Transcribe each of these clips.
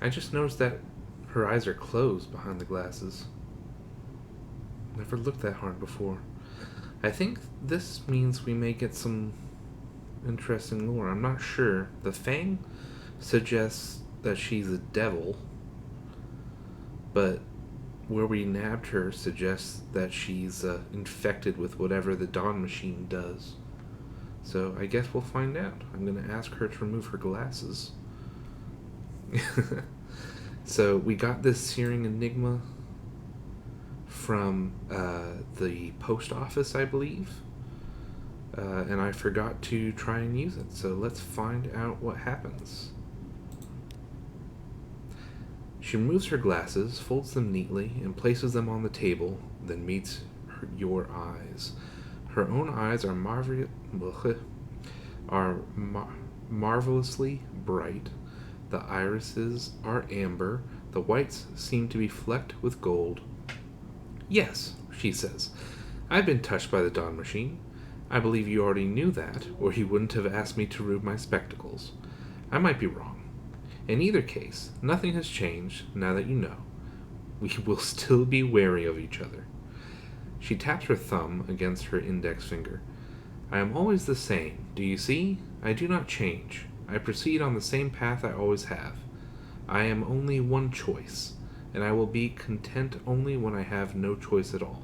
I just noticed that her eyes are closed behind the glasses. Never looked that hard before. I think this means we may get some interesting lore. I'm not sure. The Fang suggests that she's a devil, but where we nabbed her suggests that she's infected with whatever the Dawn Machine does. So I guess we'll find out. I'm going to ask her to remove her glasses. So we got this searing enigma from the post office, I believe. And I forgot to try and use it. So let's find out what happens. She removes her glasses, folds them neatly, and places them on the table, then meets your eyes. Her own eyes are marvelously bright. The irises are amber. The whites seem to be flecked with gold. Yes, she says. I've been touched by the Dawn Machine. I believe you already knew that, or you wouldn't have asked me to remove my spectacles. I might be wrong. In either case, nothing has changed now that you know. We will still be wary of each other. She taps her thumb against her index finger. I am always the same, do you see? I do not change. I proceed on the same path I always have. I am only one choice, and I will be content only when I have no choice at all.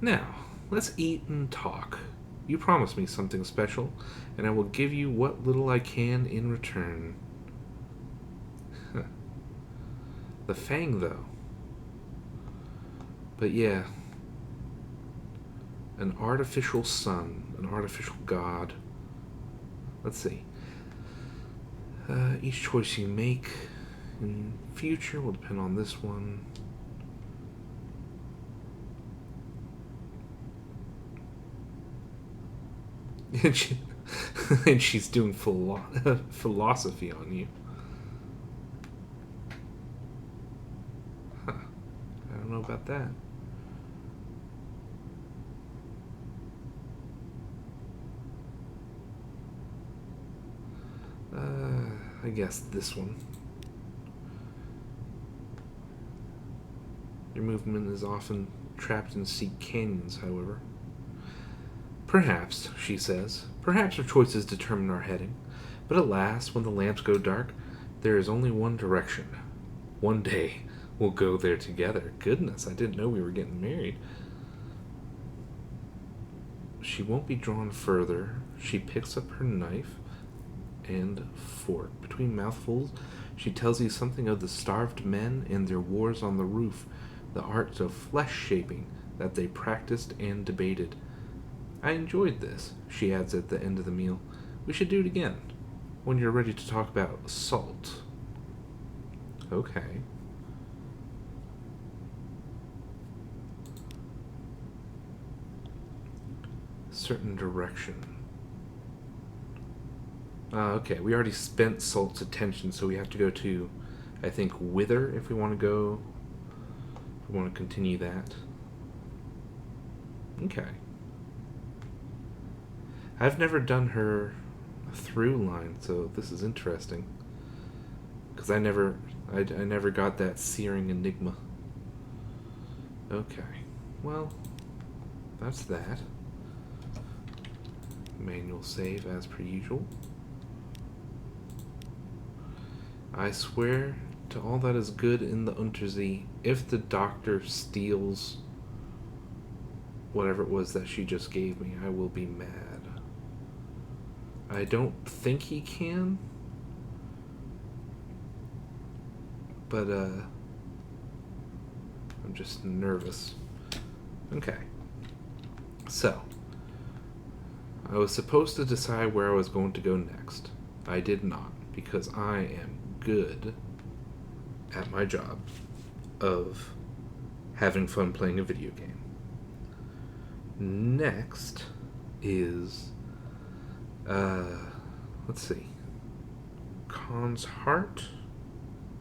Now, let's eat and talk. You promised me something special, and I will give you what little I can in return. The Fang, though. But yeah, an artificial sun, an artificial god. Let's see. Each choice you make in future will depend on this one. And she's doing philosophy on you. Huh. I don't know about that. I guess this one. Your movement is often trapped in steep canyons, however. Perhaps, she says, perhaps our choices determine our heading. But alas, when the lamps go dark, there is only one direction. One day, we'll go there together. Goodness, I didn't know we were getting married. She won't be drawn further. She picks up her knife and fork. Between mouthfuls, she tells you something of the starved men and their wars on the roof, the arts of flesh shaping that they practiced and debated. I enjoyed this, she adds at the end of the meal. We should do it again, when you're ready to talk about salt. Okay. Certain direction. Okay, we already spent Salt's attention, so we have to go to, I think, Wither if we want to go. If we want to continue that. Okay. I've never done her through line, so this is interesting. Because I never got that searing enigma. Okay. Well, that's that. Manual save as per usual. I swear to all that is good in the Untersee, if the doctor steals whatever it was that she just gave me, I will be mad. I don't think he can, but I'm just nervous. Okay. So, I was supposed to decide where I was going to go next. I did not, because I am good at my job of having fun playing a video game. Next is, let's see, Khan's Heart?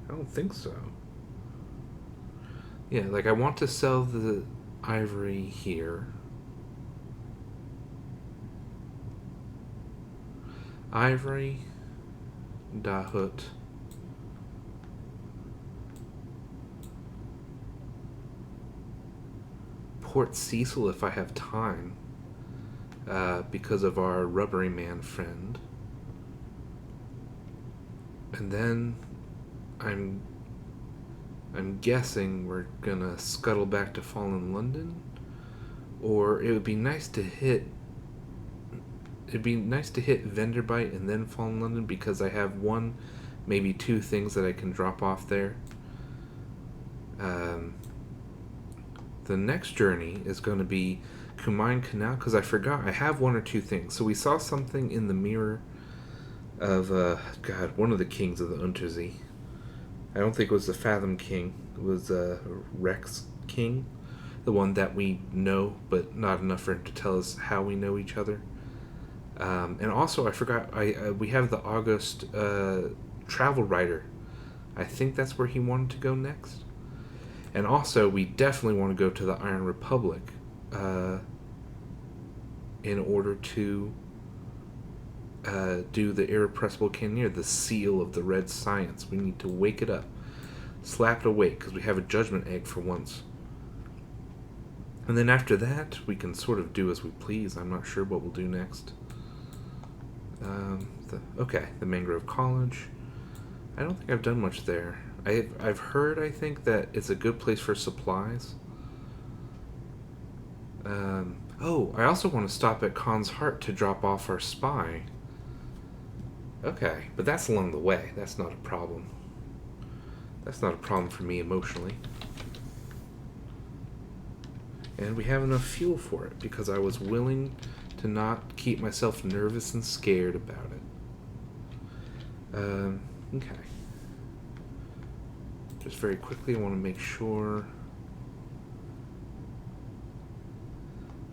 I don't think so. Yeah, like I want to sell the ivory here. Ivory, Dahut, Port Cecil if I have time, because of our rubbery man friend. And then I'm guessing we're gonna scuttle back to Fallen London, or it would be nice to hit. It'd be nice to hit Venderbite and then Fallen London, because I have one, maybe two things that I can drop off there. The next journey is going to be Kumain Canal, because I forgot I have one or two things. So we saw something in the mirror of one of the kings of the Untersee. I don't think it was the Fathom King. It was Rex King, the one that we know, but not enough for him to tell us how we know each other. And also, I forgot, we have the August travel writer. I think that's where he wanted to go next. And also, we definitely want to go to the Iron Republic in order to do the Irrepressible Cannoneer, the seal of the Red Science. We need to wake it up. Slap it awake, because we have a judgment egg for once. And then after that, we can sort of do as we please. I'm not sure what we'll do next. The Mangrove College. I don't think I've done much there. I've heard, I think, that it's a good place for supplies. I also want to stop at Khan's Heart to drop off our spy. Okay, but that's along the way. That's not a problem. That's not a problem for me emotionally. And we have enough fuel for it, because I was willing to not keep myself nervous and scared about it. Okay. Just very quickly, I want to make sure.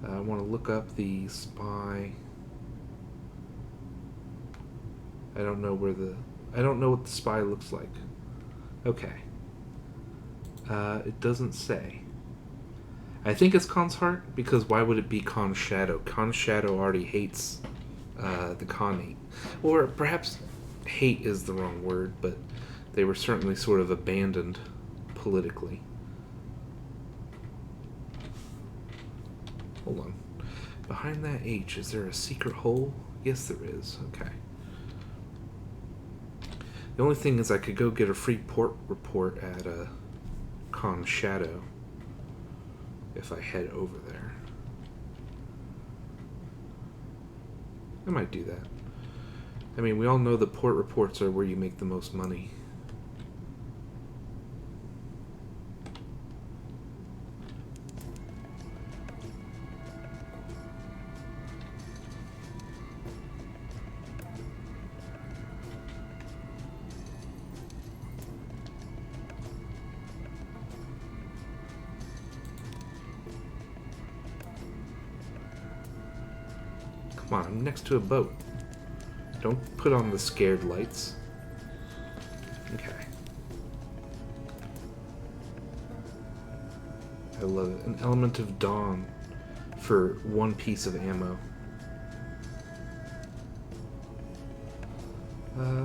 I want to look up the spy. I don't know what the spy looks like. Okay. It doesn't say. I think it's Khan's Heart, because why would it be Khan's Shadow? Khan's Shadow already hates the Khanate. Or perhaps hate is the wrong word, but they were certainly sort of abandoned politically. Hold on. Behind that H, is there a secret hole? Yes, there is. Okay. The only thing is I could go get a free port report at Khan's Shadow if I head over there. I might do that. I mean, we all know the port reports are where you make the most money. Come on, I'm next to a boat. Don't put on the scared lights. Okay. I love it. An element of dawn for one piece of ammo.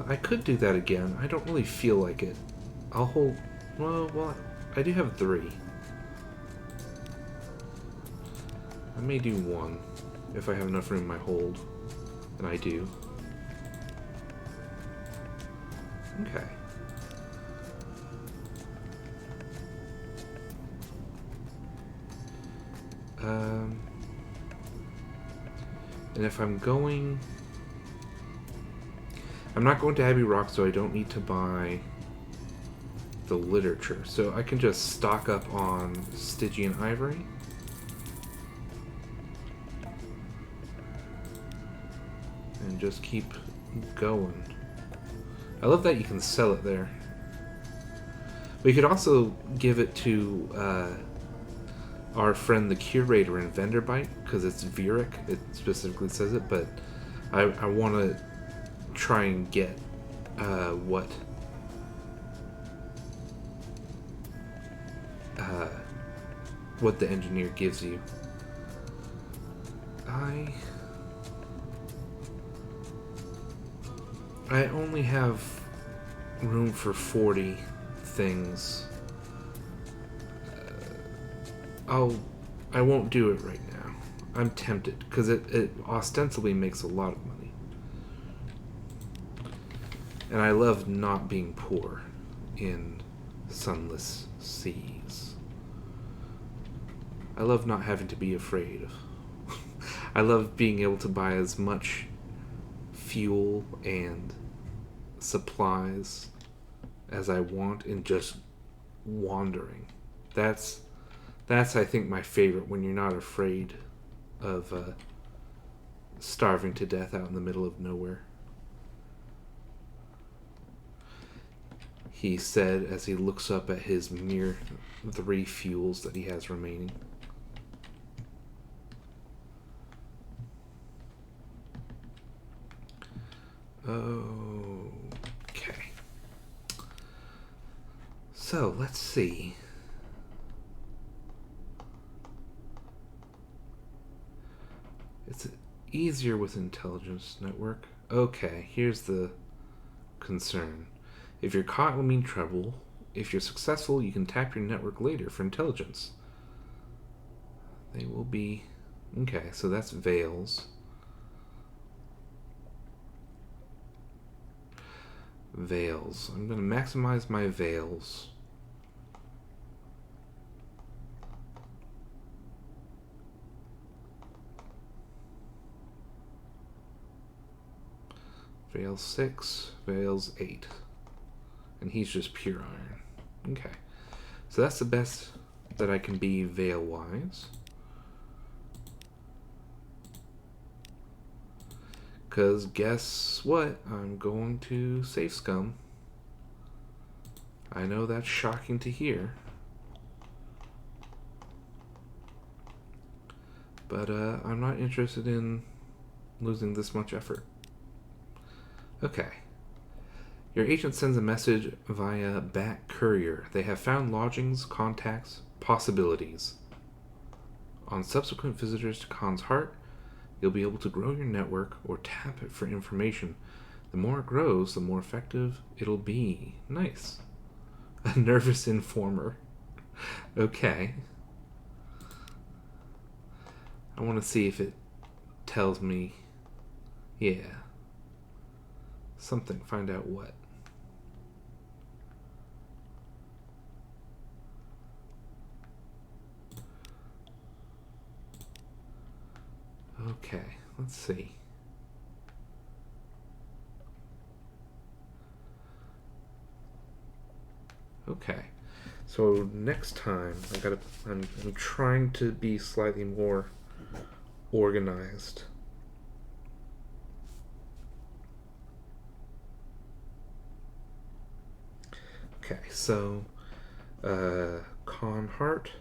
I could do that again. I don't really feel like it. I'll hold... Well, I do have 3. I may do 1 if I have enough room in my hold. And I do. Okay. And if I'm going... I'm not going to Abbey Rock, so I don't need to buy the literature. So I can just stock up on Stygian Ivory. And just keep going. I love that you can sell it there. We could also give it to our friend the curator in Venderbite, because it's Vieric. It specifically says it, but I want to try and get what the engineer gives you. I only have room for 40 things. I won't do it right now. I'm tempted, because it ostensibly makes a lot of money. And I love not being poor in sunless seas. I love not having to be afraid. I love being able to buy as much fuel and supplies as I want and just wandering. That's I think my favorite, when you're not afraid of starving to death out in the middle of nowhere. He said as he looks up at his mere 3 fuels that he has remaining. Okay. So, let's see. It's easier with intelligence network. Okay, here's the concern. If you're caught, it will mean trouble. If you're successful, you can tap your network later for intelligence. They will be... Okay, so that's Veils. Veils. I'm going to maximize my Veils. Veils 6, Veils 8. And he's just pure iron. Okay. So that's the best that I can be Veil-wise. Because guess what? I'm going to Safe Scum. I know that's shocking to hear. But I'm not interested in losing this much effort. Okay. Your agent sends a message via Bat Courier. They have found lodgings, contacts, possibilities. On subsequent visitors to Khan's Heart, you'll be able to grow your network or tap it for information. The more it grows, the more effective it'll be. Nice. A nervous informer. Okay. I want to see if it tells me... Yeah. Something. Find out what. Okay, let's see. Okay, so next time I'm trying to be slightly more organized. Okay, so Conhart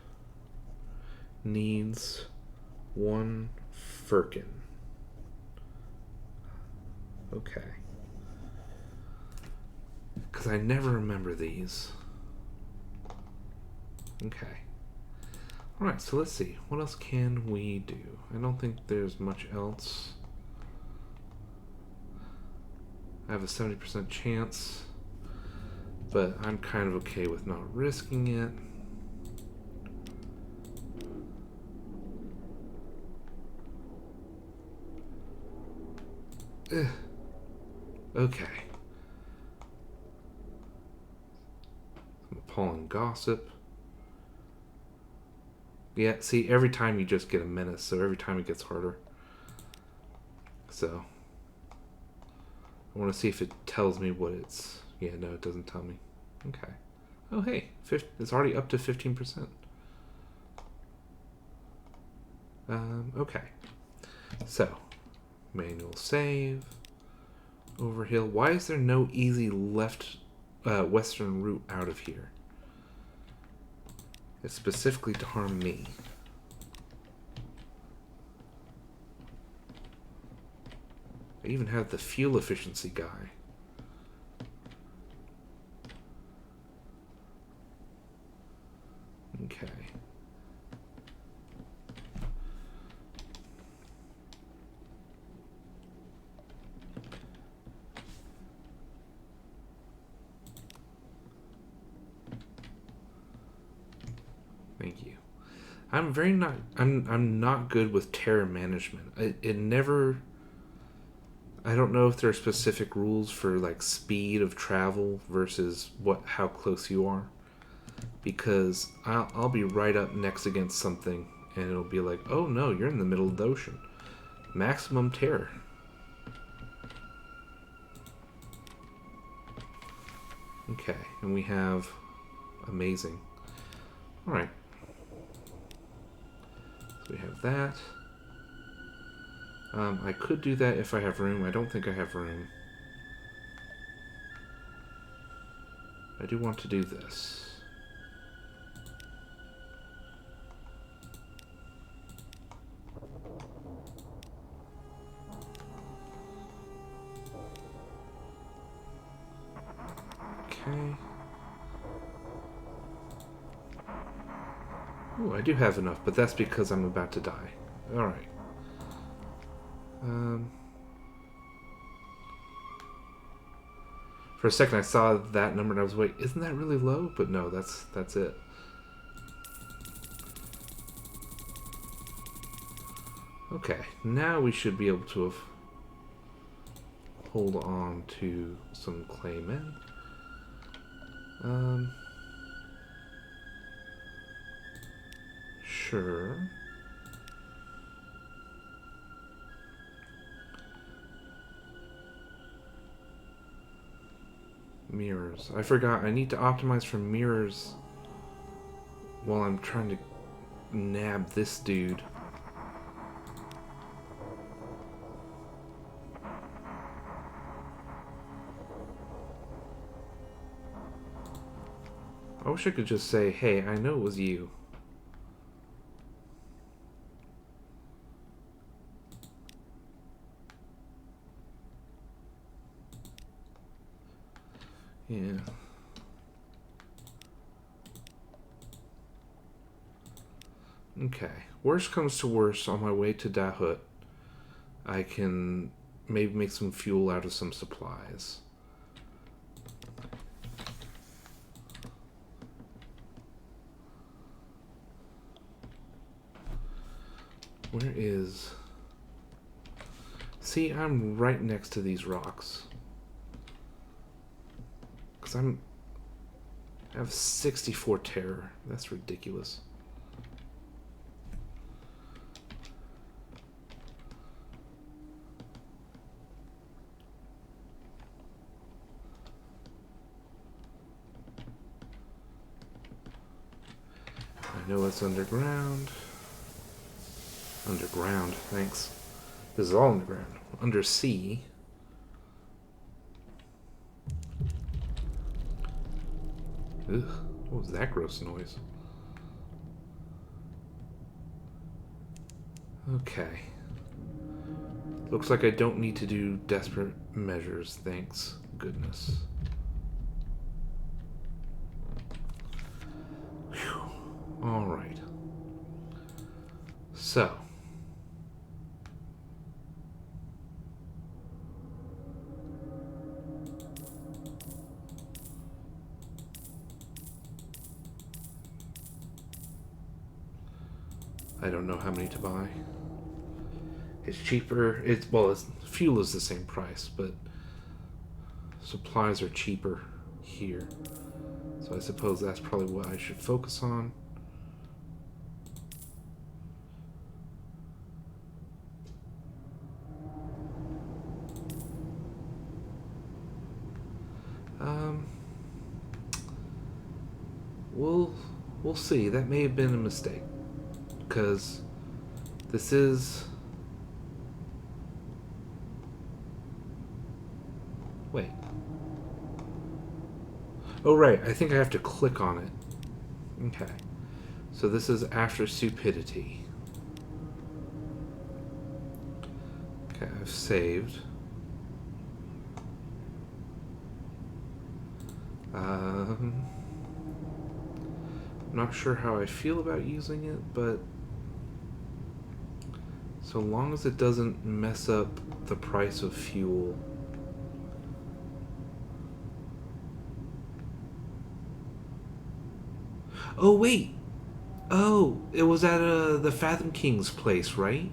needs 1 Firkin. Okay. Because I never remember these. Okay. Alright, so let's see. What else can we do? I don't think there's much else. I have a 70% chance, but I'm kind of okay with not risking it. Okay. Some appalling gossip. Yeah, see, every time you just get a menace, so every time it gets harder. So, I want to see if it tells me what it's... Yeah, no, it doesn't tell me. Okay. Oh, hey, it's already up to 15%. Okay. So, manual save. Overhill. Why is there no easy western route out of here? It's specifically to harm me. I even have the fuel efficiency guy. Okay. Thank you. I'm not good with terror management. It never. I don't know if there are specific rules for like speed of travel versus how close you are, because I'll be right up next against something and it'll be like, oh no, you're in the middle of the ocean. Maximum terror. Okay, and we have amazing. All right. So we have that. I could do that if I have room. I don't think I have room. I do want to do this. Okay. Ooh, I do have enough, but that's because I'm about to die. Alright. For a second I saw that number and I was, wait, isn't that really low? But no, that's it. Okay, now we should be able to hold on to some claymen. Sure. Mirrors. I forgot. I need to optimize for mirrors while I'm trying to nab this dude. I wish I could just say, hey, I know it was you. Yeah. Okay. Worst comes to worst, on my way to Dahut, I can maybe make some fuel out of some supplies. Where is... See, I'm right next to these rocks. Because I have 64 terror. That's ridiculous. I know it's underground. Underground, thanks. This is all underground. Undersea. Ugh, what was that gross noise? Okay. Looks like I don't need to do desperate measures, thanks goodness. Whew. Alright. So. I don't know how many to buy. It's cheaper. Fuel is the same price, but supplies are cheaper here. So I suppose that's probably what I should focus on. We'll see. That may have been a mistake. Because this is... Wait. Oh, right. I think I have to click on it. Okay. So this is after stupidity. Okay, I've saved. I'm not sure how I feel about using it, but so long as it doesn't mess up the price of fuel. Oh, wait! Oh, it was at the Fathom King's place, right?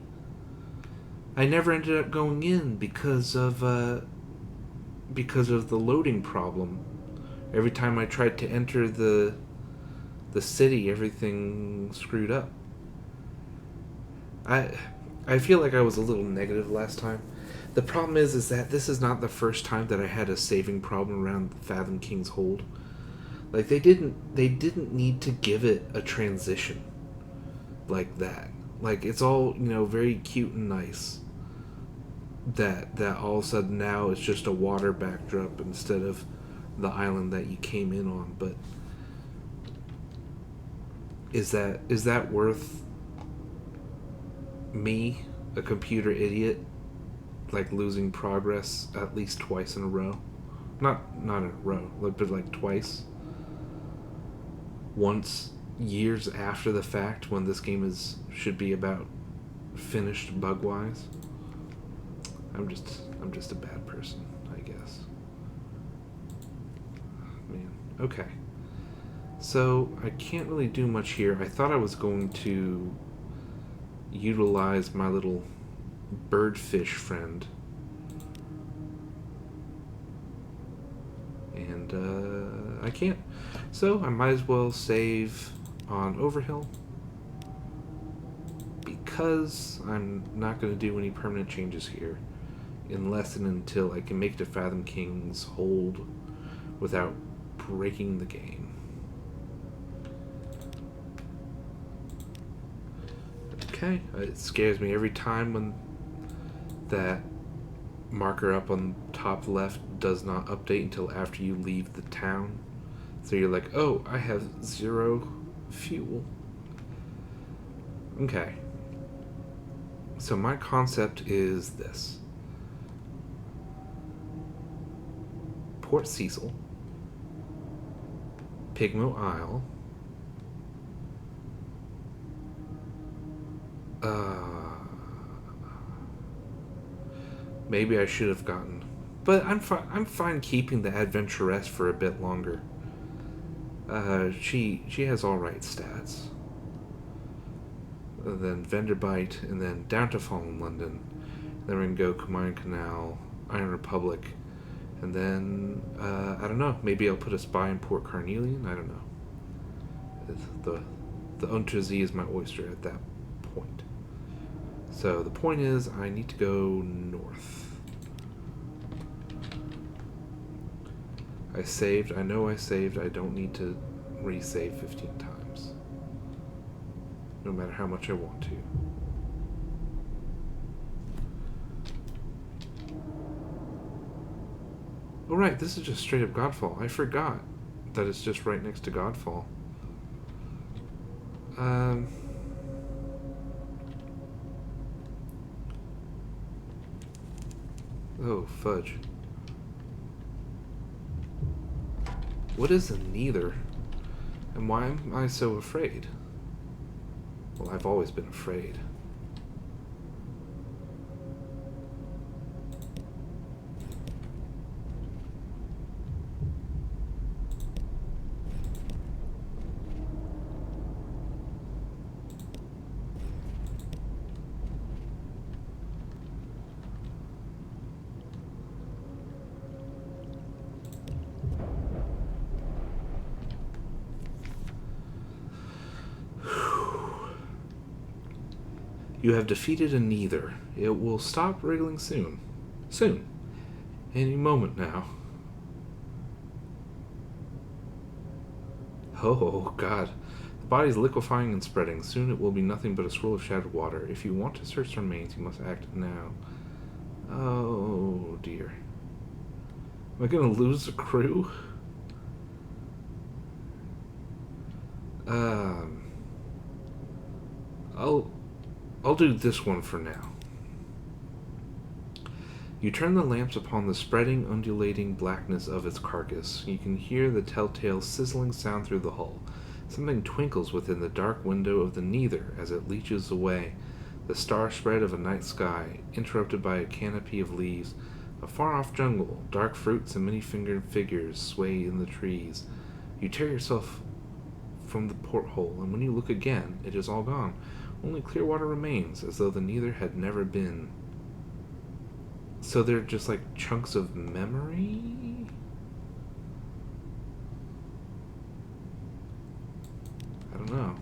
I never ended up going in because of the loading problem. Every time I tried to enter the city, everything screwed up. I I feel like I was a little negative last time. The problem is that this is not the first time that I had a saving problem around Fathom King's Hold. Like they didn't need to give it a transition like that. Like it's all, very cute and nice. That all of a sudden now it's just a water backdrop instead of the island that you came in on. But is that worth me, a computer idiot, like losing progress at least twice in a row? Not in a row, but like twice. Once years after the fact when this game is should be about finished bug wise. I'm just a bad person, I guess. Man. Okay. So I can't really do much here. I thought I was going to utilize my little birdfish friend. And I can't. So I might as well save on Overhill. Because I'm not going to do any permanent changes here. Unless and until I can make the Fathom King's Hold without breaking the game. Okay, it scares me every time when that marker up on top left does not update until after you leave the town. So you're like, oh, I have 0 fuel. Okay. So my concept is this. Port Cecil, Pigmo Isle, maybe I should have gotten, but I'm fine keeping the adventuress for a bit longer. She has all right stats. And then Venderbite, and then down to Fallen London. Then we're gonna go Carmine Canal, Iron Republic, and then I don't know. Maybe I'll put a spy in Port Carnelian. I don't know. The Untersee is my oyster at that point. So the point is, I need to go north. I saved. I know I saved. I don't need to resave 15 times. No matter how much I want to. Oh right, this is just straight up Godfall. I forgot that it's just right next to Godfall. Oh, fudge. What is a neither? And why am I so afraid? Well, I've always been afraid. You have defeated a neither. It will stop wriggling soon. Soon. Any moment now. Oh, God. The body is liquefying and spreading. Soon it will be nothing but a swirl of shattered water. If you want to search the remains, you must act now. Oh, dear. Am I going to lose the crew? I'll do this one for now. You turn the lamps upon the spreading, undulating blackness of its carcass. You can hear the telltale sizzling sound through the hull. Something twinkles within the dark window of the neither as it leeches away. The star spread of a night sky, interrupted by a canopy of leaves. A far-off jungle, dark fruits and many-fingered figures sway in the trees. You tear yourself from the porthole, and when you look again, it is all gone. Only clear water remains, as though the neither had never been. So they're just like chunks of memory? I don't know.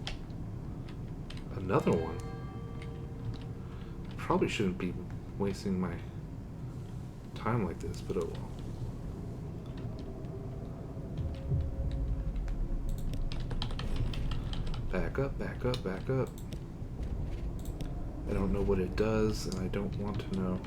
Another one? Probably shouldn't be wasting my time like this, but oh well. Back up, back up, back up. I don't know what it does, and I don't want to know.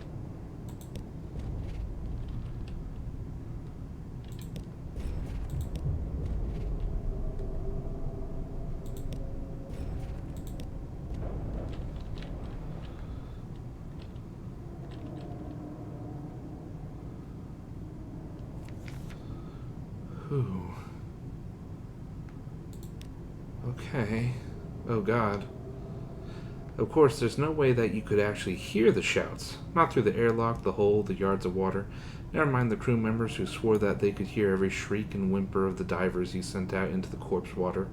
Whew. Okay. Oh God. Of course, there's no way that you could actually hear the shouts. Not through the airlock, the hole, the yards of water. Never mind the crew members who swore that they could hear every shriek and whimper of the divers you sent out into the corpse water.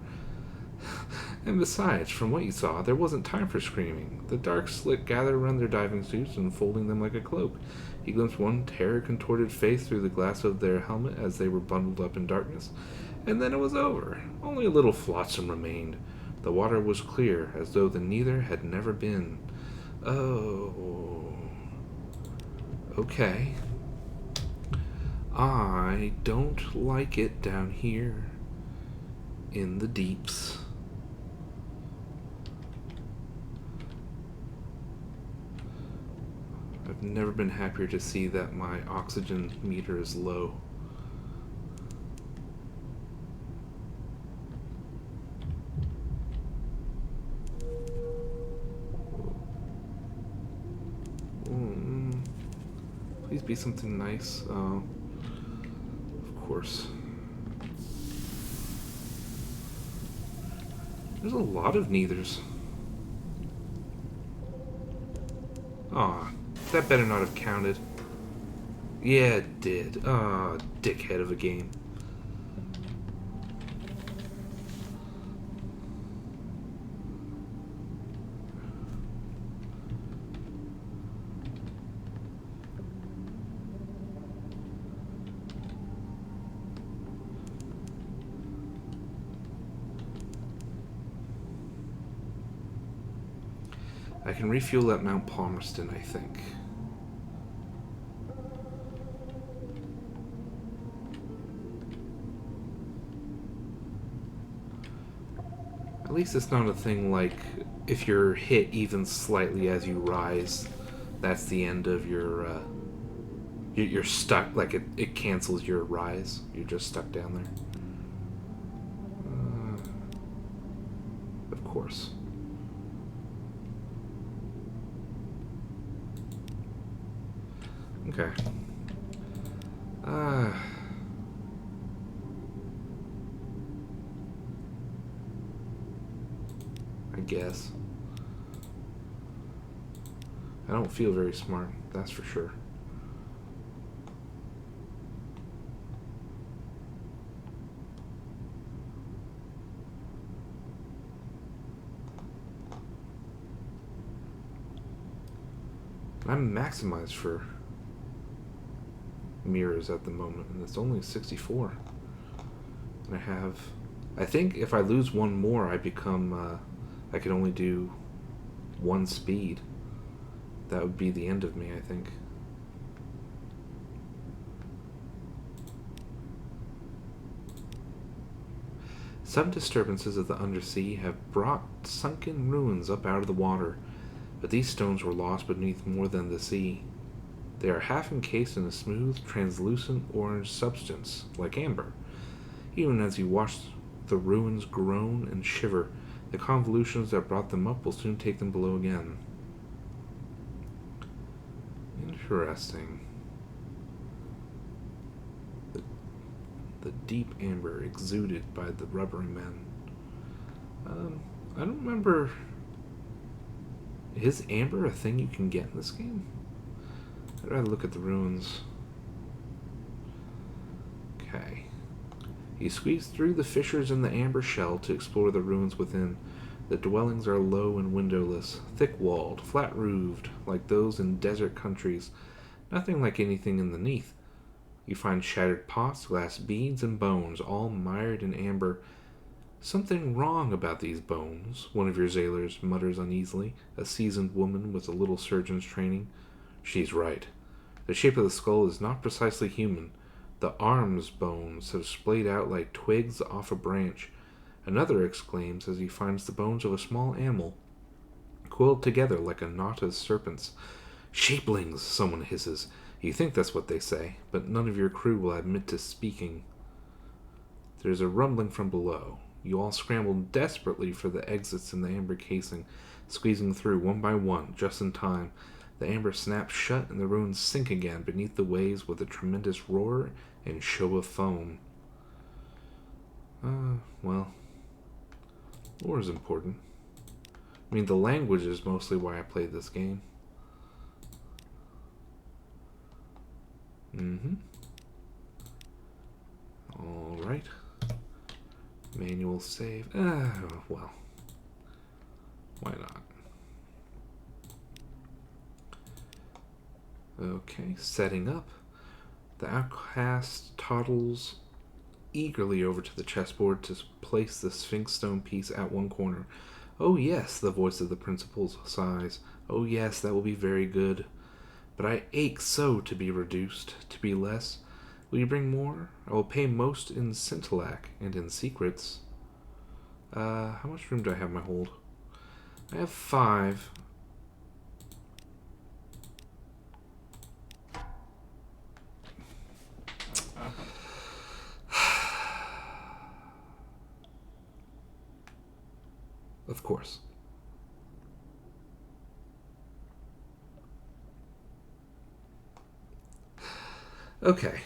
And besides, from what you saw, there wasn't time for screaming. The dark slick gathered around their diving suits and folding them like a cloak. He glimpsed one terror-contorted face through the glass of their helmet as they were bundled up in darkness. And then it was over. Only a little flotsam remained. The water was clear, as though the neither had never been. Oh. Okay. I don't like it down here in the deeps. I've never been happier to see that my oxygen meter is low. Please be something nice. Of course. There's a lot of neithers. Aw, that better not have counted. Yeah, it did. Ah, dickhead of a game. I can refuel at Mount Palmerston, I think. At least it's not a thing like if you're hit even slightly as you rise, that's the end of your, you're stuck, like it cancels your rise. You're just stuck down there. Of course. Okay. I guess. I don't feel very smart, that's for sure. I'm maximized for mirrors at the moment, and it's only 64. And I think if I lose one more, I become, I can only do one speed. That would be the end of me, I think. Some disturbances of the undersea have brought sunken ruins up out of the water, but these stones were lost beneath more than the sea. They are half encased in a smooth, translucent orange substance, like amber. Even as you watch the ruins groan and shiver, the convolutions that brought them up will soon take them below again. Interesting. The deep amber exuded by the rubbery men. I don't remember... Is amber a thing you can get in this game? I'd rather look at the ruins. Okay. You squeeze through the fissures in the amber shell to explore the ruins within. The dwellings are low and windowless, thick-walled, flat-roofed, like those in desert countries. Nothing like anything in the Neath. You find shattered pots, glass beads, and bones, all mired in amber. Something wrong about these bones, one of your sailors mutters uneasily, a seasoned woman with a little surgeon's training. She's right. The shape of the skull is not precisely human. The arms bones have splayed out like twigs off a branch. Another exclaims as he finds the bones of a small animal, coiled together like a knot of serpents. Shapelings, someone hisses. You think that's what they say, but none of your crew will admit to speaking. There's a rumbling from below. You all scramble desperately for the exits in the amber casing, squeezing through one by one, just in time. The amber snaps shut and the ruins sink again beneath the waves with a tremendous roar and show of foam. Well, lore is important. I mean, the language is mostly why I played this game. Alright. Manual save. Well. Why not? Okay, setting up. The outcast toddles eagerly over to the chessboard to place the Sphinx stone piece at one corner. Oh yes, the voice of the principal sighs. Oh yes, that will be very good. But I ache so to be reduced, to be less. Will you bring more? I will pay most in scintillac and in secrets. How much room do I have in my hold? I have 5. Of course. Okay.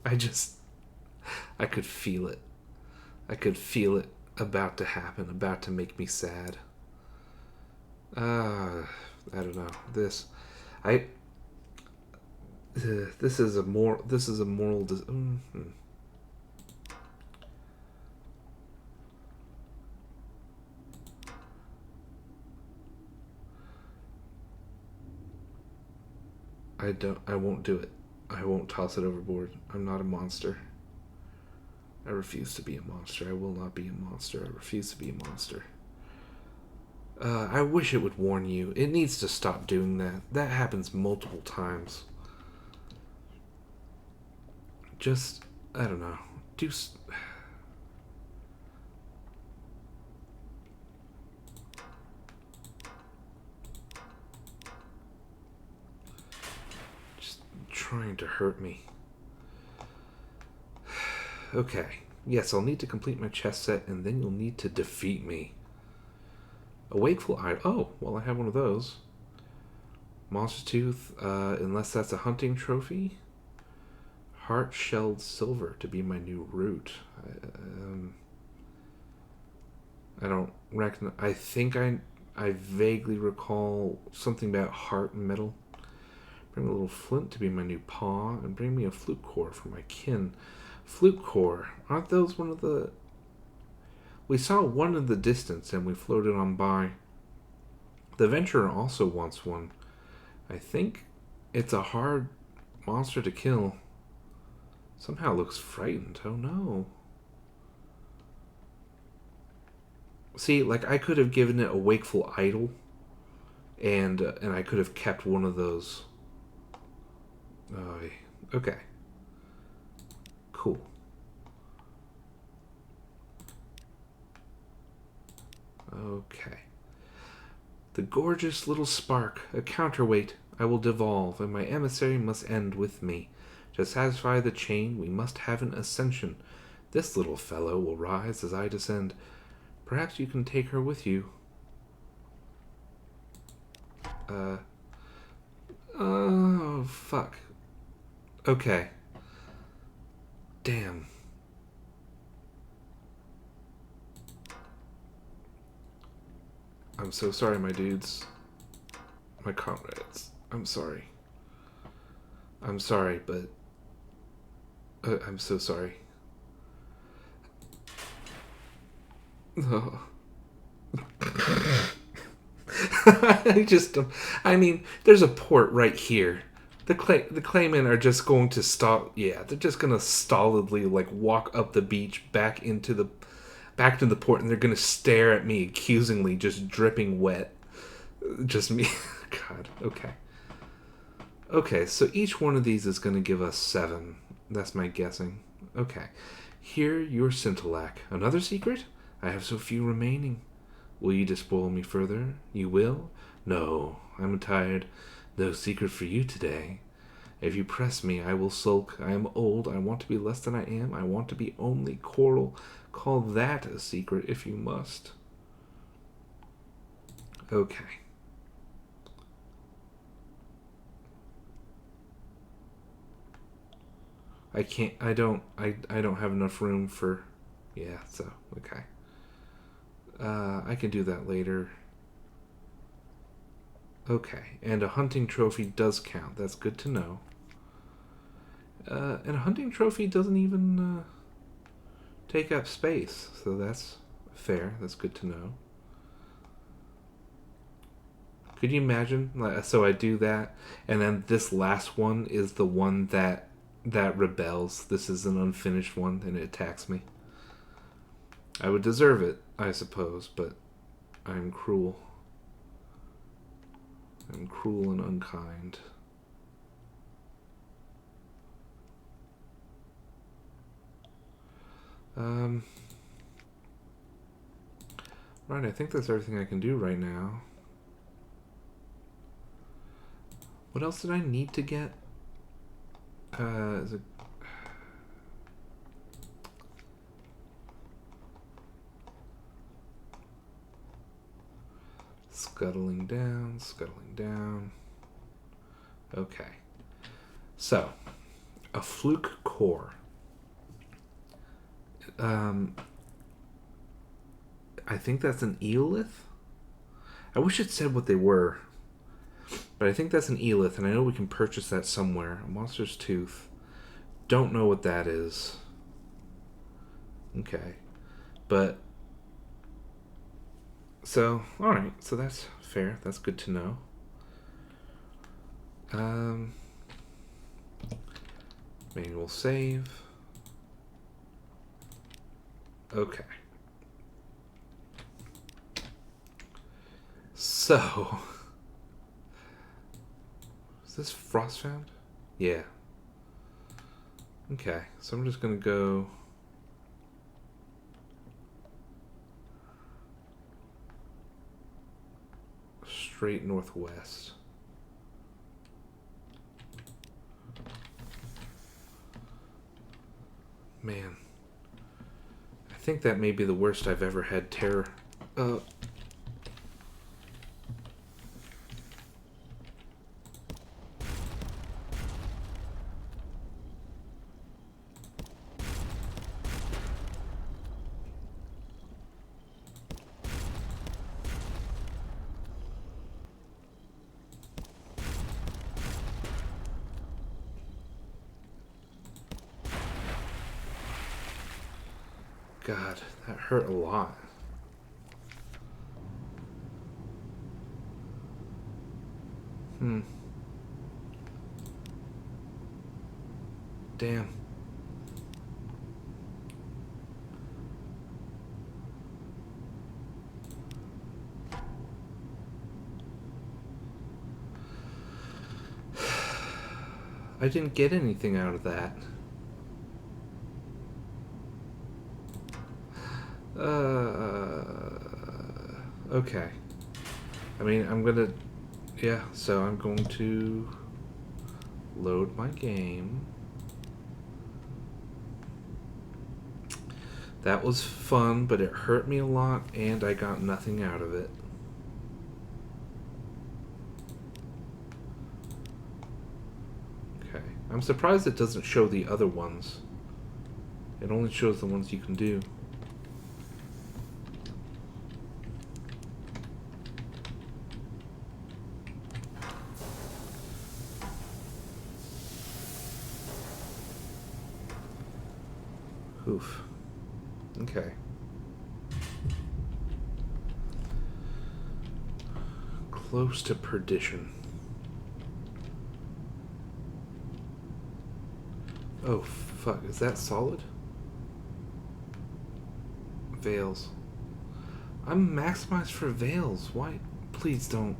I could feel it. I could feel it about to happen, about to make me sad. I don't know. This is a moral. I won't do it. I won't toss it overboard. I'm not a monster. I refuse to be a monster. I will not be a monster. I refuse to be a monster. I wish it would warn you. It needs to stop doing that. That happens multiple times. Just, I don't know. Just trying to hurt me. Okay. Yes, I'll need to complete my chess set, and then you'll need to defeat me. A wakeful eye. Oh, well, I have one of those. Monster Tooth, unless that's a hunting trophy. Heart shelled silver to be my new root. I don't reckon. I think I vaguely recall something about heart metal. Bring a little flint to be my new paw, and bring me a flute core for my kin. Flute core. Aren't those one of the... We saw one in the distance and we floated on by. The Venturer also wants one. I think it's a hard monster to kill. Somehow it looks frightened. Oh no. See, like I could have given it a wakeful idol, and I could have kept one of those. Okay. Cool. Okay. The gorgeous little spark, a counterweight, I will devolve, and my emissary must end with me. To satisfy the chain, we must have an ascension. This little fellow will rise as I descend. Perhaps you can take her with you. Oh, fuck. Okay. Damn. I'm so sorry, my dudes. My comrades. I'm sorry. I'm sorry, but I'm so sorry. Oh. I just, I mean, there's a port right here. The Claymen are just going to stall. Yeah, they're just gonna stolidly like walk up the beach back to the port, and they're gonna stare at me accusingly, just dripping wet. Just me. God. Okay. Okay. So each one of these is gonna give us 7. That's my guessing. Okay. Here, your Scintillac. Another secret? I have so few remaining. Will you despoil me further? You will? No, I'm tired. No secret for you today. If you press me, I will sulk. I am old. I want to be less than I am. I want to be only coral. Call that a secret if you must. Okay. I can't. I don't have enough room for. Yeah. So okay. I can do that later. Okay, and a hunting trophy does count. That's good to know. And a hunting trophy doesn't even take up space, so that's fair. That's good to know. Could you imagine? So I do that, and then this last one is the one that rebels. This is an unfinished one, and it attacks me. I would deserve it, I suppose, but I'm cruel. I'm cruel and unkind. Right, I think that's everything I can do right now. What else did I need to get? Is it... Scuttling down, scuttling down. Okay. So, a fluke core. I think that's an eolith. I wish it said what they were. But I think that's an eolith, and I know we can purchase that somewhere. A monster's tooth. Don't know what that is. Okay. But... So, alright. So that's fair. That's good to know. Manual save. Okay. So... Is this Frostfound? Yeah. Okay, so I'm just gonna go... straight northwest. Man. I think that may be the worst I've ever had terror. God, that hurt a lot. Damn. I didn't get anything out of that. Okay. I mean, I'm gonna... Yeah, so I'm going to load my game. That was fun, but it hurt me a lot, and I got nothing out of it. Okay. I'm surprised it doesn't show the other ones. It only shows the ones you can do. Oof. Okay. Close to perdition. Oh, fuck. Is that solid? Veils. I'm maximized for veils. Why? Please don't.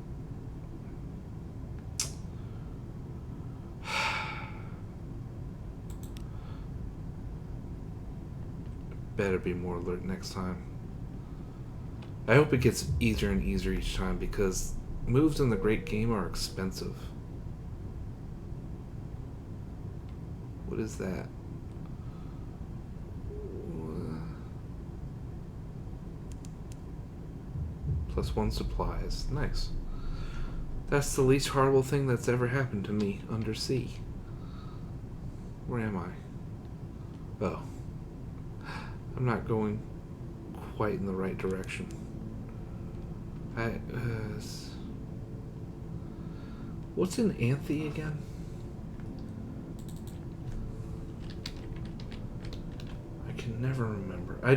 Better be more alert next time. I hope it gets easier and easier each time because moves in the great game are expensive. What is that? +1 supplies. Nice. That's the least horrible thing that's ever happened to me undersea. Where am I? Oh. I'm not going quite in the right direction. What's in Anthe again? I can never remember. I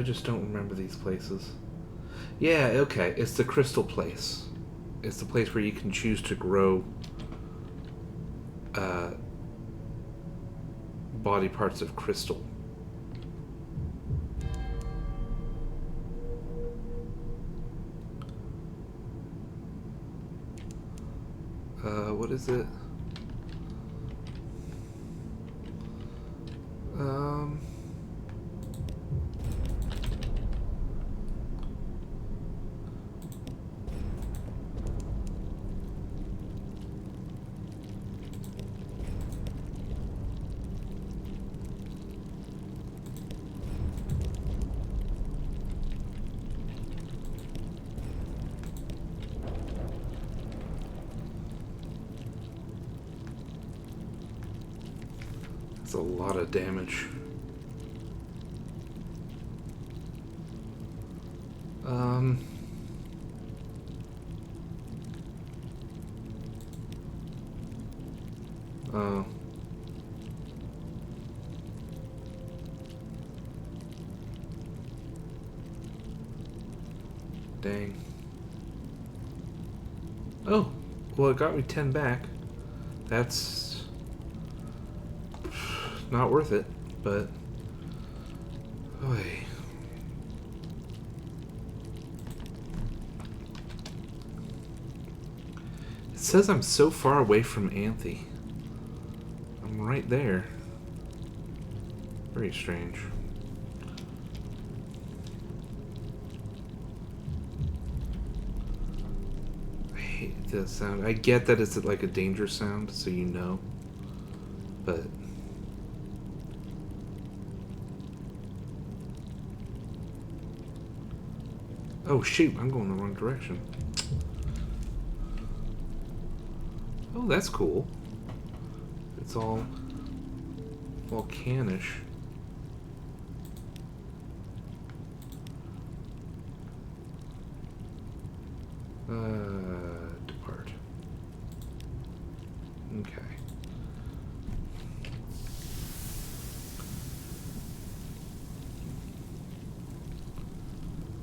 just don't remember these places. Yeah, okay. It's the crystal place. It's the place where you can choose to grow body parts of crystal. What is it? That's a lot of damage. Oh. Dang. Oh, well, it got me 10 back. That's not worth it, but oy. It says I'm so far away from Anthe. I'm right there. Very strange. I hate that sound. I get that it's like a danger sound, so you know. But oh shoot, I'm going the wrong direction. Oh, that's cool. It's all volcanish. Depart. Okay.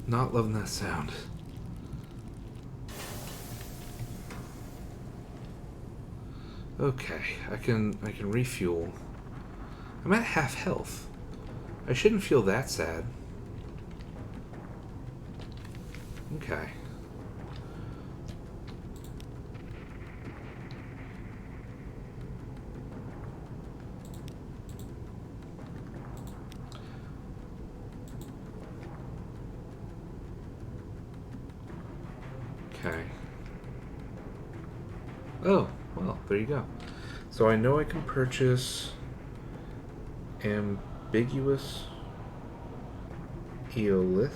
Not loving that sound. Okay, I can refuel. I'm at half health. I shouldn't feel that sad. Okay. Okay. Oh, well, there you go. So I know I can purchase ambiguous eolith.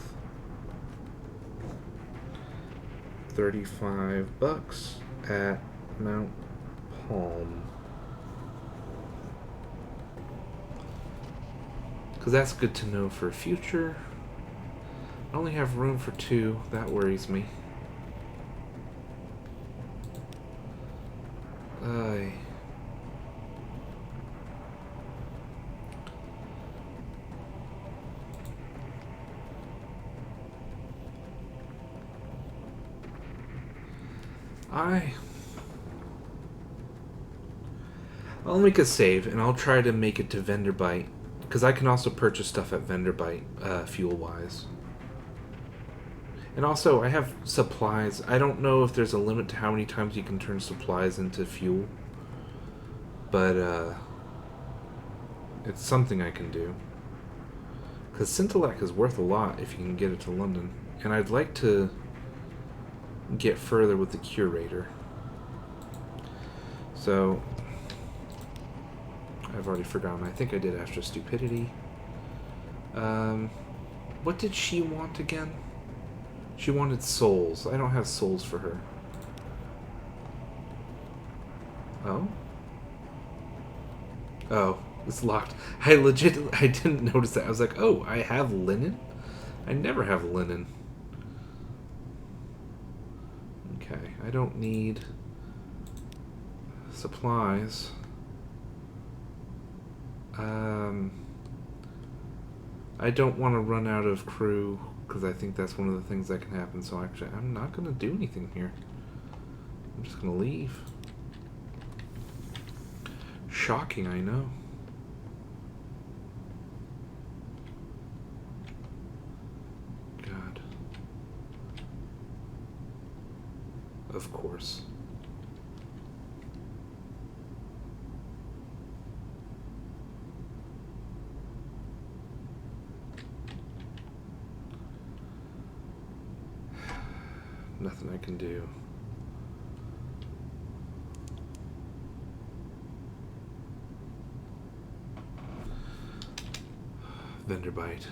$35 at Mount Palm. Because that's good to know for future. I only have room for 2. That worries me. I'll make a save, and I'll try to make it to Vendorbite, because I can also purchase stuff at Vendorbite, fuel-wise. And also, I have supplies. I don't know if there's a limit to how many times you can turn supplies into fuel. But, it's something I can do. Because Scintillate is worth a lot if you can get it to London. And I'd like to get further with the Curator. So, I've already forgotten. I think I did Astro Stupidity. What did she want again? She wanted souls. I don't have souls for her. Oh? Oh, it's locked. I didn't notice that. I was like, oh, I have linen? I never have linen. Okay, I don't need supplies. I don't want to run out of crew, because I think that's one of the things that can happen. So actually, I'm not going to do anything here. I'm just going to leave. Shocking, I know. God. Of course. Nothing I can do. Vendorbite.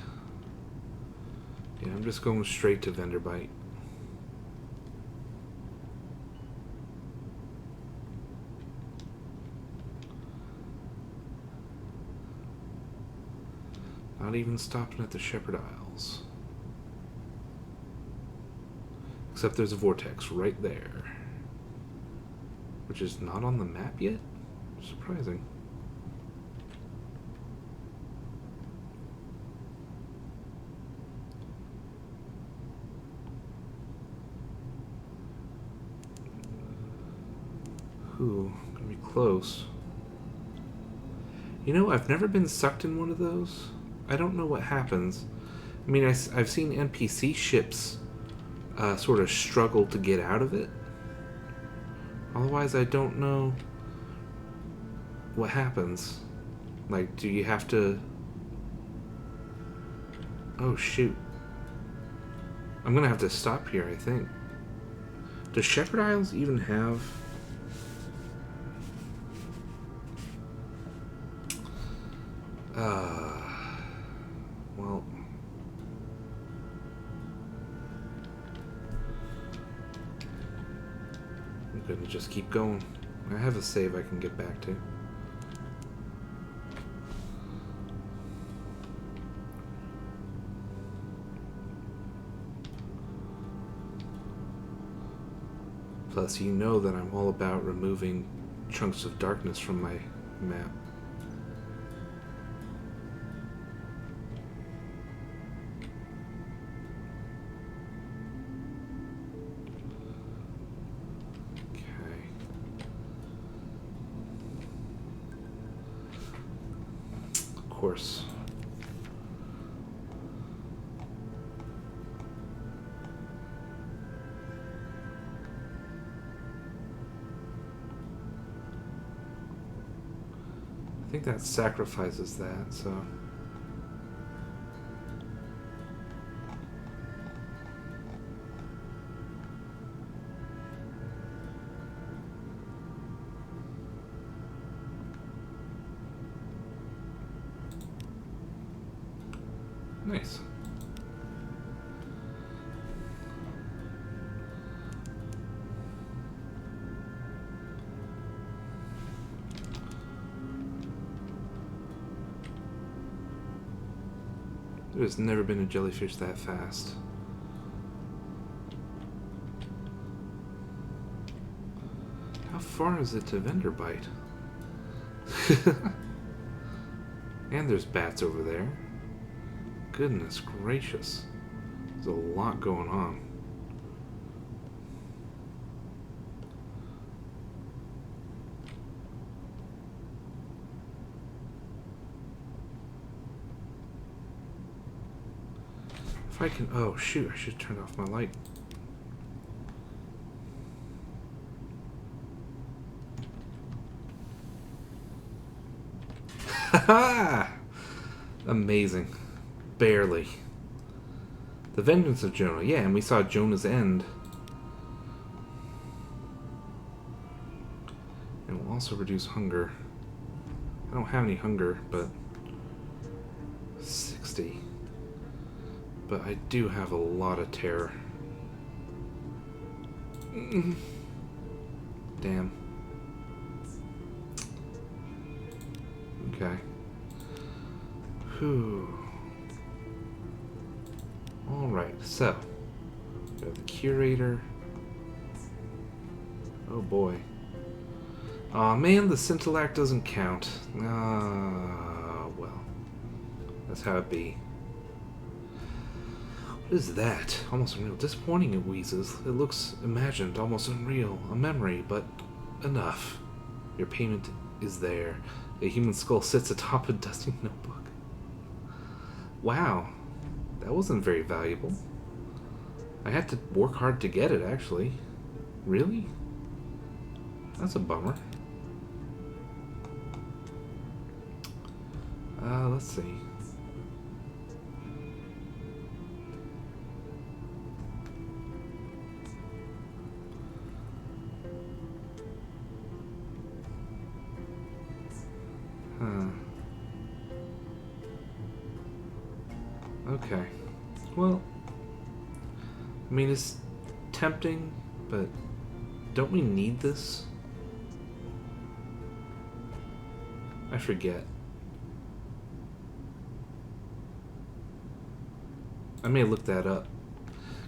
Yeah, I'm just going straight to Vendorbite. Not even stopping at the Shepherd Isles. Except there's a vortex right there. Which is not on the map yet? Surprising. Ooh, gonna be close. You know, I've never been sucked in one of those. I don't know what happens. I mean, I've seen NPC ships sort of struggle to get out of it. Otherwise, I don't know what happens. Like, do you have to... Oh, shoot. I'm gonna have to stop here, I think. Does Shepherd Isles even have... well... I'm gonna just keep going. I have a save I can get back to. Plus, you know that I'm all about removing chunks of darkness from my map. Course. I think that sacrifices that, so... Nice. There's never been a jellyfish that fast. How far is it to Vendorbite? And there's bats over there. Goodness gracious. There's a lot going on. If I can... Oh, shoot. I should turn off my light. Ha! Amazing. Barely. The vengeance of Jonah. Yeah, and we saw Jonah's end. And we'll also reduce hunger. I don't have any hunger, but 60. But I do have a lot of terror. Damn. Okay. Whew. Alright, so. We have the curator. Oh boy. Aw, man, the scintillac doesn't count. Ah, well. That's how it be. What is that? Almost unreal. Disappointing, it wheezes. It looks imagined, almost unreal. A memory, but enough. Your payment is there. A human skull sits atop a dusty notebook. Wow. That wasn't very valuable. I had to work hard to get it, actually. Really? That's a bummer. Let's see. Okay. Well, I mean, it's tempting, but don't we need this? I forget. I may look that up.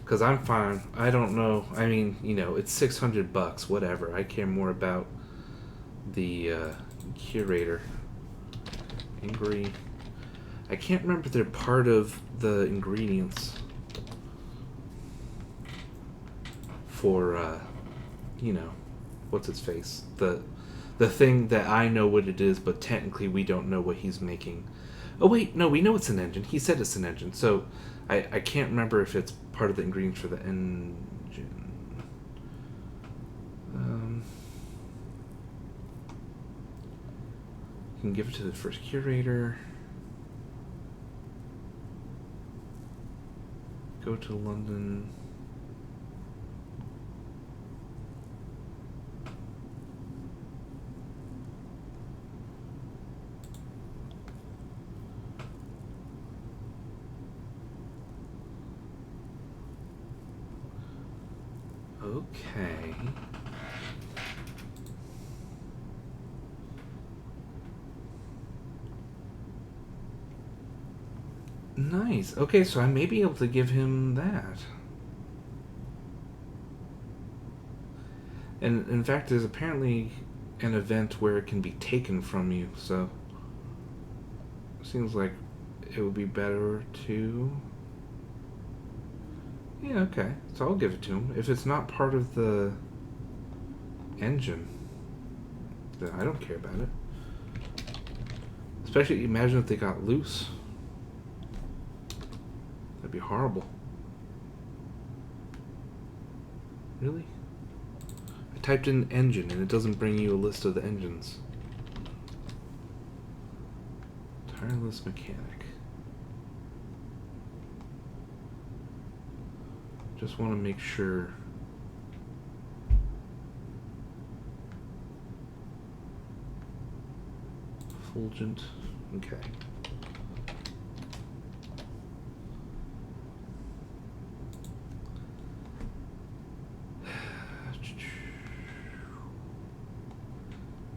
Because I'm fine. I don't know. I mean, you know, it's $600. Whatever. I care more about the curator. Angry. I can't remember if they're part of the ingredients for, you know, what's its face? The thing that I know what it is, but technically we don't know what he's making. Oh wait, no, we know it's an engine. He said it's an engine, so I can't remember if it's part of the ingredients for the engine. You can give it to the first curator. Go to London. Okay. Nice. Okay, so I may be able to give him that. And in fact, there's apparently an event where it can be taken from you, so seems like it would be better to... Yeah, okay. So I'll give it to him. If it's not part of the engine, then I don't care about it. Especially, imagine if they got loose. That'd be horrible. Really? I typed in engine and it doesn't bring you a list of the engines. Tireless mechanic. Just want to make sure. Fulgent. Okay.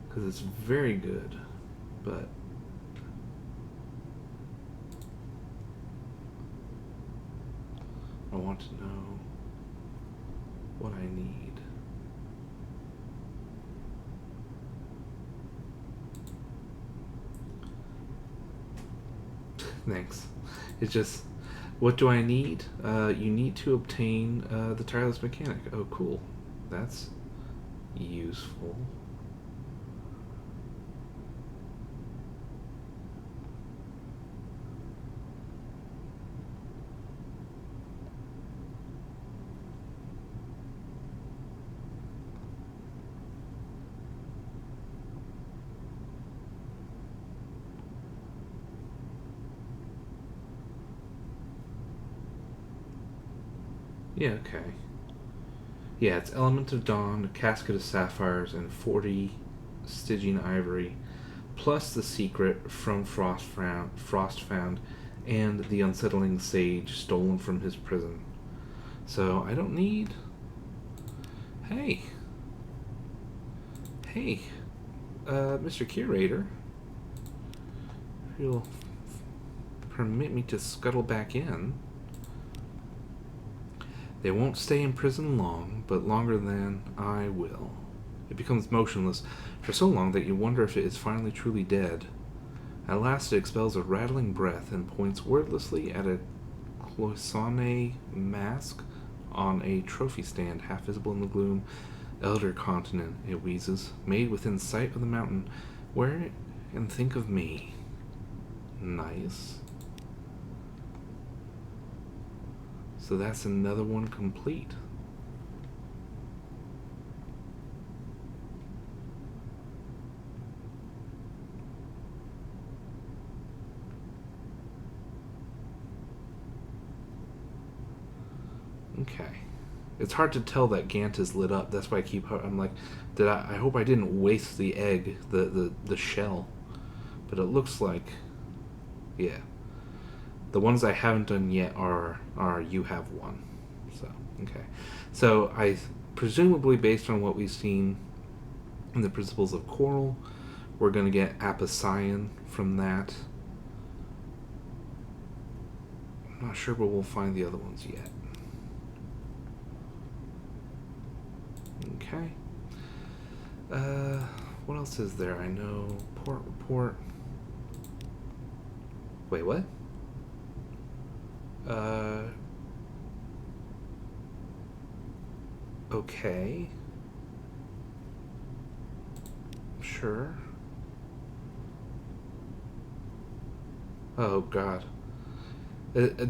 Because it's very good, but I want to know what I need. Thanks. It's just, what do I need? You need to obtain the tireless mechanic. Oh, cool. That's useful. Yeah, okay. Yeah, it's Element of Dawn, a Casket of Sapphires, and 40 Stygian Ivory, plus the secret from Frostfound, and the unsettling sage stolen from his prison. So I don't need. Hey, hey, Mr. Curator, if you'll permit me to scuttle back in. They won't stay in prison long, but longer than I will. It becomes motionless for so long that you wonder if it is finally truly dead. At last it expels a rattling breath and points wordlessly at a cloisonne mask on a trophy stand half visible in the gloom. Elder continent, it wheezes, made within sight of the mountain. Wear it and think of me. Nice. So that's another one complete. Okay. It's hard to tell that Gant is lit up. That's why I'm like, I hope I didn't waste the egg, the shell. But it looks like, yeah. The ones I haven't done yet are you have one. So, okay. So I presumably based on what we've seen in the principles of coral, we're going to get apocyan from that. I'm not sure, but we'll find the other ones yet. Okay. What else is there? I know port report. Wait, what? Okay. Sure. Oh, God.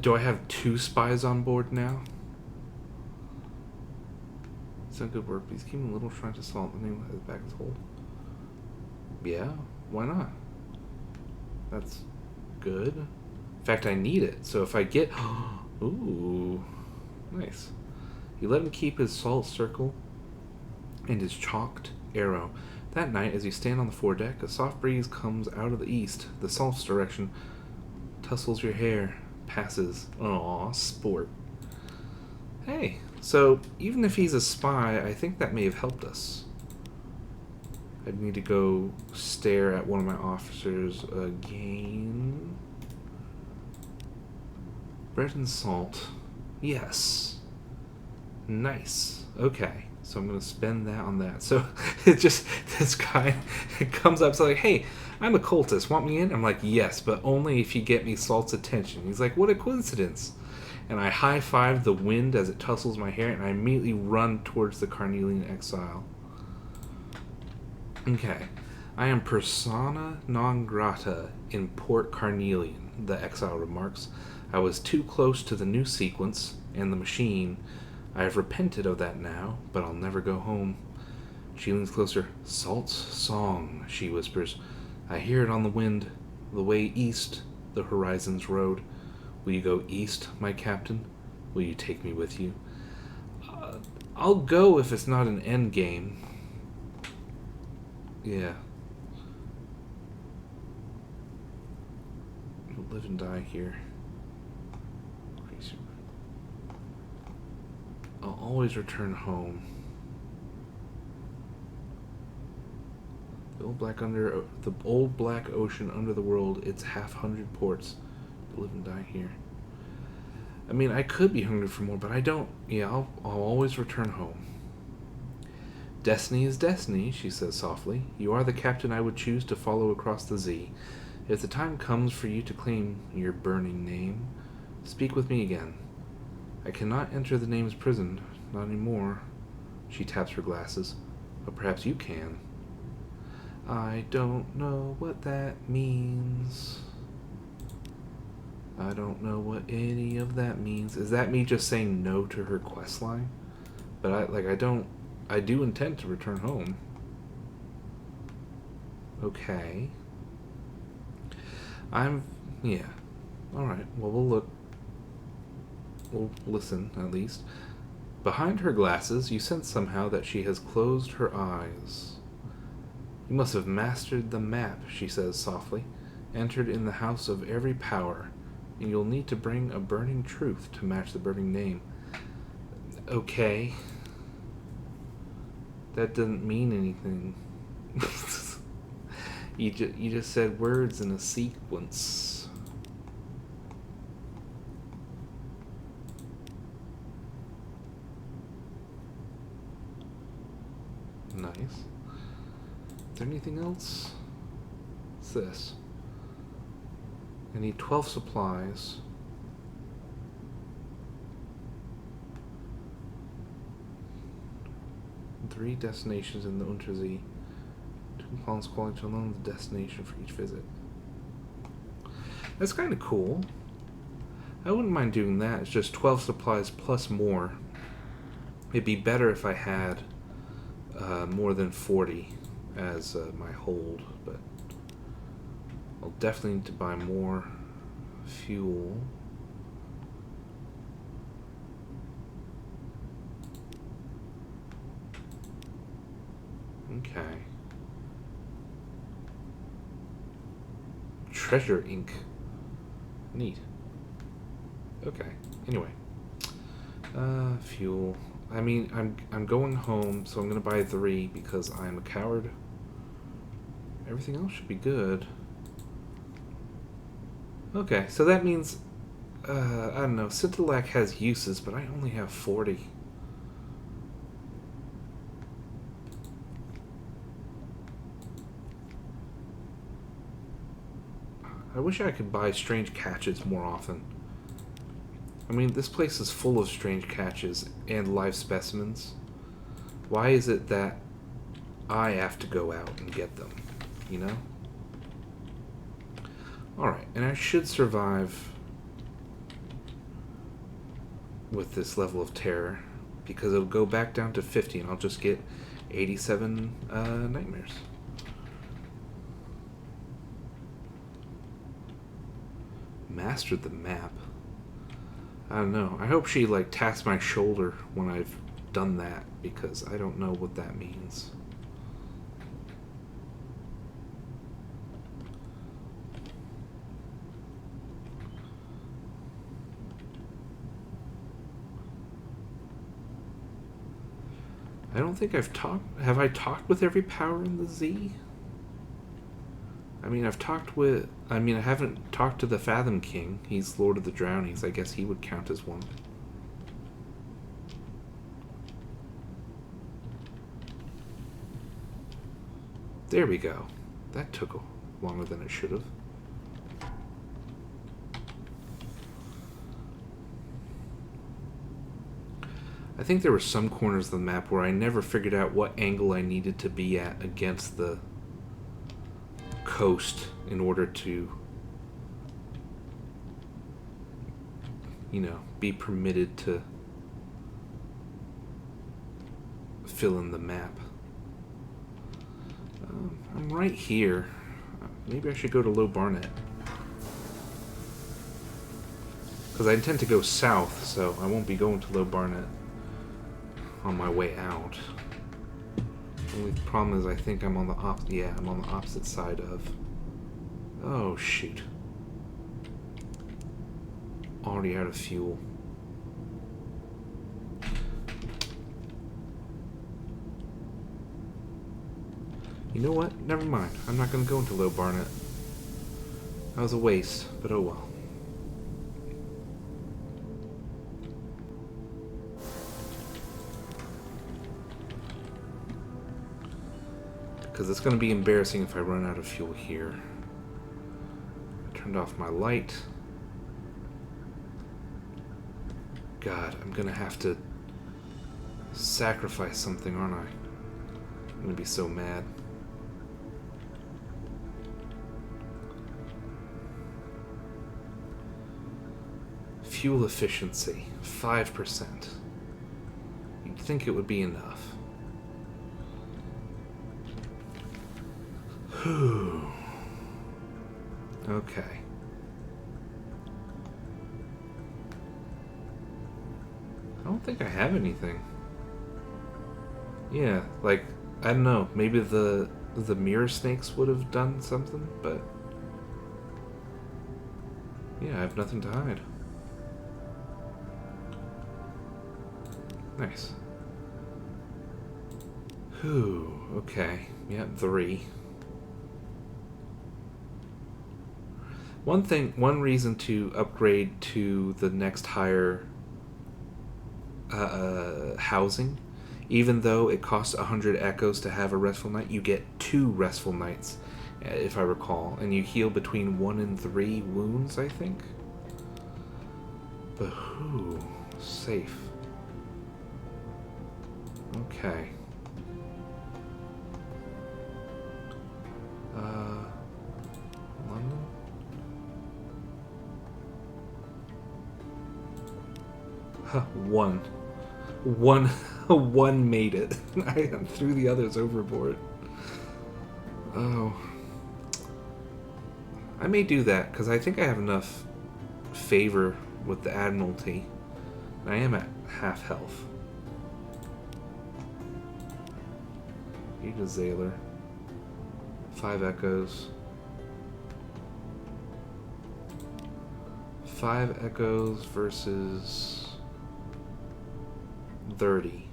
Do I have 2 spies on board now? It's not good work. Please keep a little shrine to salt. The name of his back is hold. Yeah, why not? That's good. In fact, I need it. So if I get... Ooh. Nice. You let him keep his salt circle and his chalked arrow. That night, as you stand on the foredeck, a soft breeze comes out of the east, the salt's direction, tussles your hair, passes. Aw, sport. Hey, so even if he's a spy, I think that may have helped us. I'd need to go stare at one of my officers again. Bread and salt. Yes. Nice. Okay. So I'm going to spend that on that. So it just, this guy comes up, so like, hey, I'm a cultist. Want me in? I'm like, yes, but only if you get me Salt's attention. He's like, what a coincidence. And I high-five the wind as it tussles my hair, and I immediately run towards the Carnelian exile. Okay. I am persona non grata in Port Carnelian, the exile remarks. I was too close to the new sequence and the machine. I have repented of that now, but I'll never go home. She leans closer. Salt's song, she whispers. I hear it on the wind, the way east, the horizon's road. Will you go east, my captain? Will you take me with you? I'll go if it's not an end game. Yeah. You'll live and die here. I'll always return home. The old black ocean under the world, its 100 ports. Live and die here. I mean, I could be hungry for more, but I don't. Yeah, I'll always return home. Destiny is destiny, she says softly. You are the captain I would choose to follow across the sea. If the time comes for you to claim your burning name, speak with me again. I cannot enter the name's prison, not anymore. She taps her glasses. But perhaps you can. I don't know what that means. I don't know what any of that means. Is that me just saying no to her quest line? But I do intend to return home. Okay. Yeah. Alright, well, we'll listen, at least. Behind her glasses, you sense somehow that she has closed her eyes. You must have mastered the map, she says softly. Entered in the house of every power, and you'll need to bring a burning truth to match the burning name. Okay. That doesn't mean anything. You just said words in a sequence. Nice. Is there anything else? What's this? I need 12 supplies. Three destinations in the Untersee. Two columns quality to alone the destination for each visit. That's kind of cool. I wouldn't mind doing that. It's just 12 supplies plus more. It'd be better if I had more than 40 as my hold, but I'll definitely need to buy more fuel. Okay. Treasure ink. Neat. Okay. Anyway. Fuel. I mean, I'm going home, so I'm gonna buy 3 because I'm a coward. Everything else should be good. Okay, so that means I don't know, Scintillac has uses, but I only have 40. I wish I could buy strange catches more often. I mean, this place is full of strange catches and live specimens. Why is it that I have to go out and get them, you know? Alright, and I should survive with this level of terror, because it'll go back down to 50 and I'll just get 87 nightmares. Mastered the map. I don't know. I hope she like taps my shoulder when I've done that, because I don't know what that means. I don't think I've talked... Have I talked with every power in the Z? I mean, I've talked with... I mean, I haven't talked to the Fathom King. He's Lord of the Drownings. I guess he would count as one. There we go. That took longer than it should have. I think there were some corners of the map where I never figured out what angle I needed to be at against the coast in order to, you know, be permitted to fill in the map. I'm right here. Maybe I should go to Low Barnet. Because I intend to go south, so I won't be going to Low Barnet on my way out. The only problem is I think I'm on the I'm on the opposite side of... Oh, shoot. Already out of fuel. You know what? Never mind. I'm not going to go into Low Barnet. That was a waste, but oh well. Because it's going to be embarrassing if I run out of fuel here. I turned off my light. God, I'm going to have to sacrifice something, aren't I? I'm going to be so mad. Fuel efficiency, 5%. You'd think it would be enough. Whew. Okay. How don't think I have anything. Yeah, like, I don't know. Maybe the mirror snakes would have done something, but yeah, I have nothing to hide. Nice. Whew, okay. Yep, 3. One reason to upgrade to the next higher housing, even though it costs 100 echoes to have a restful night, you get 2 restful nights, if I recall, and you heal between 1 and 3 wounds, I think. But whew, safe. Okay. London? Huh, 1. One made it. I threw the others overboard. Oh. I may do that, because I think I have enough favor with the Admiralty. I am at half health. Need a Zaylor. 5 echoes. 5 echoes versus 30.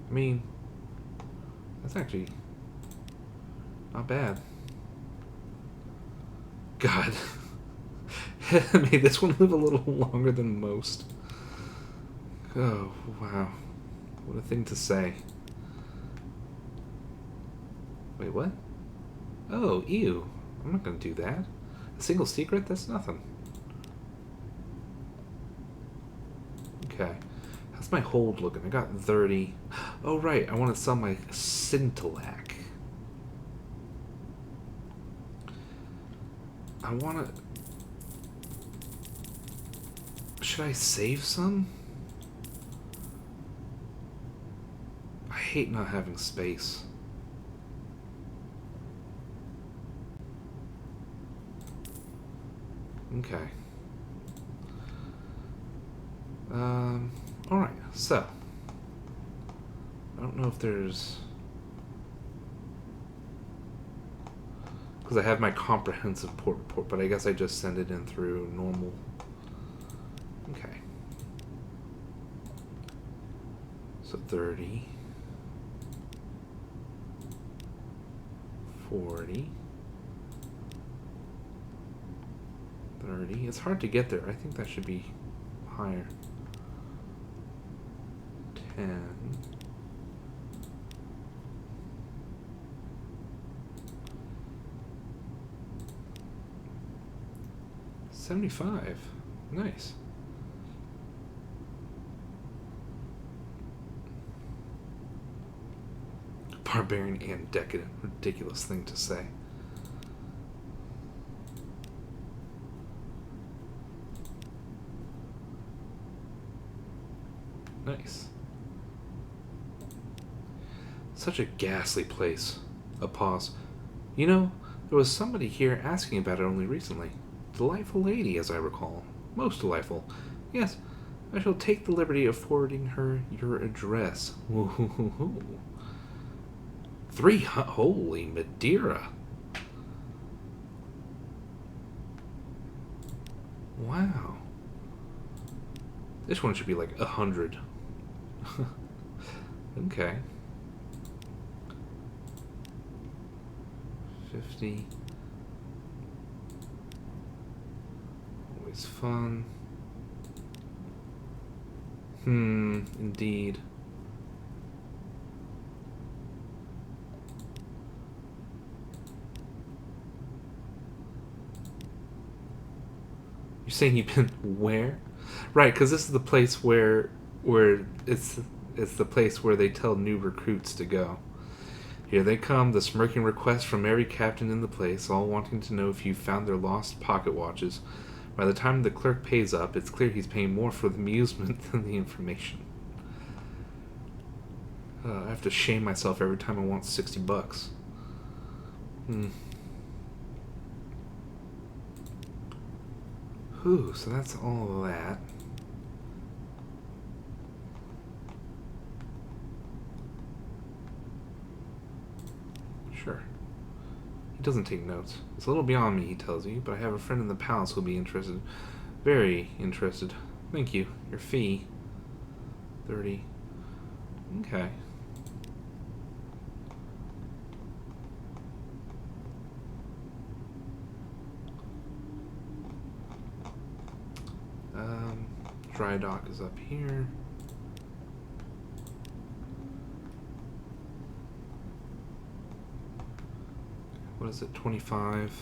I mean, that's actually not bad. God. Made this one live a little longer than most. Oh, wow. What a thing to say. Wait, what? Oh, ew. I'm not gonna do that. A single secret? That's nothing. Okay. How's my hold looking? I got 30. Oh, right. I want to sell my Scintillac. I want to... Should I save some? I hate not having space. Okay. Alright, so. I don't know if there's... Because I have my comprehensive port report, but I guess I just send it in through normal. Okay. So 30. 40. 30. It's hard to get there. I think that should be higher. 10. 75. Nice. Barbarian and decadent. Ridiculous thing to say. Nice. Such a ghastly place. A pause. You know, there was somebody here asking about it only recently. Delightful lady, as I recall. Most delightful. Yes, I shall take the liberty of forwarding her your address. Woo-hoo-hoo-hoo. 3 holy Madeira. Wow. This one should be like 100. Okay. 50. Always fun. Indeed. You're saying you've been where? Right, because this is the place where it's the place where they tell new recruits to go. Here they come, the smirking request from every captain in the place, all wanting to know if you found their lost pocket watches. By the time the clerk pays up, it's clear he's paying more for the amusement than the information. I have to shame myself every time I want $60. Ooh, so that's all of that. Sure. He doesn't take notes. It's a little beyond me, he tells you, but I have a friend in the palace who'll be interested. Very interested. Thank you. Your fee. 30. Okay. Dry dock is up here. What is it? 25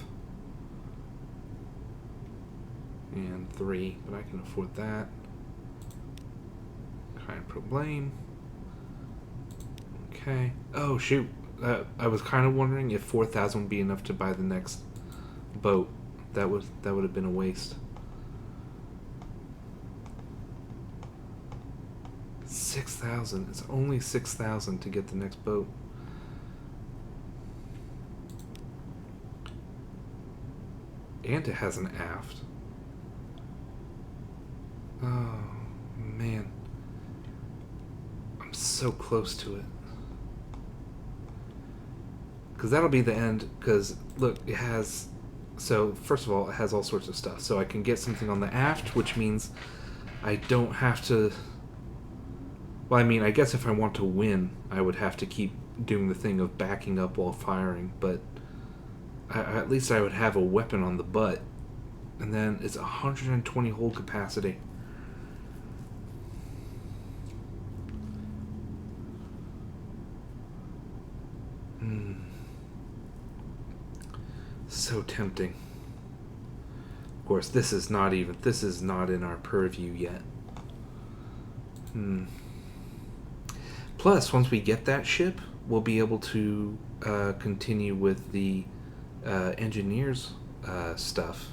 and 3, but I can afford that. Kind problème. Okay. Oh shoot! I was kind of wondering if 4,000 would be enough to buy the next boat. That would have been a waste. 6,000. It's only 6,000 to get the next boat. And it has an aft. Oh, man. I'm so close to it. Because that'll be the end. Because, look, it has... So, first of all, it has all sorts of stuff. So I can get something on the aft, which means I don't have to... Well, I mean, I guess if I want to win, I would have to keep doing the thing of backing up while firing, but at least I would have a weapon on the butt. And then it's 120 hold capacity. So tempting. Of course, this is not in our purview yet. Plus, once we get that ship, we'll be able to continue with the engineers stuff.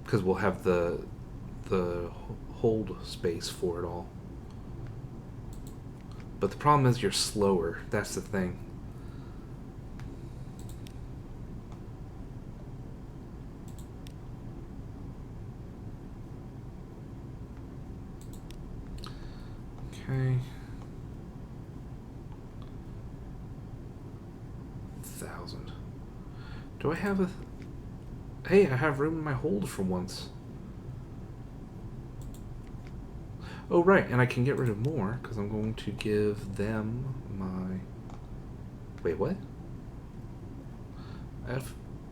Because we'll have the hold space for it all. But the problem is you're slower. That's the thing. Okay. 1,000. Do I have a... Hey, I have room in my hold for once. Oh, right, and I can get rid of more, because I'm going to give them my... Wait, what?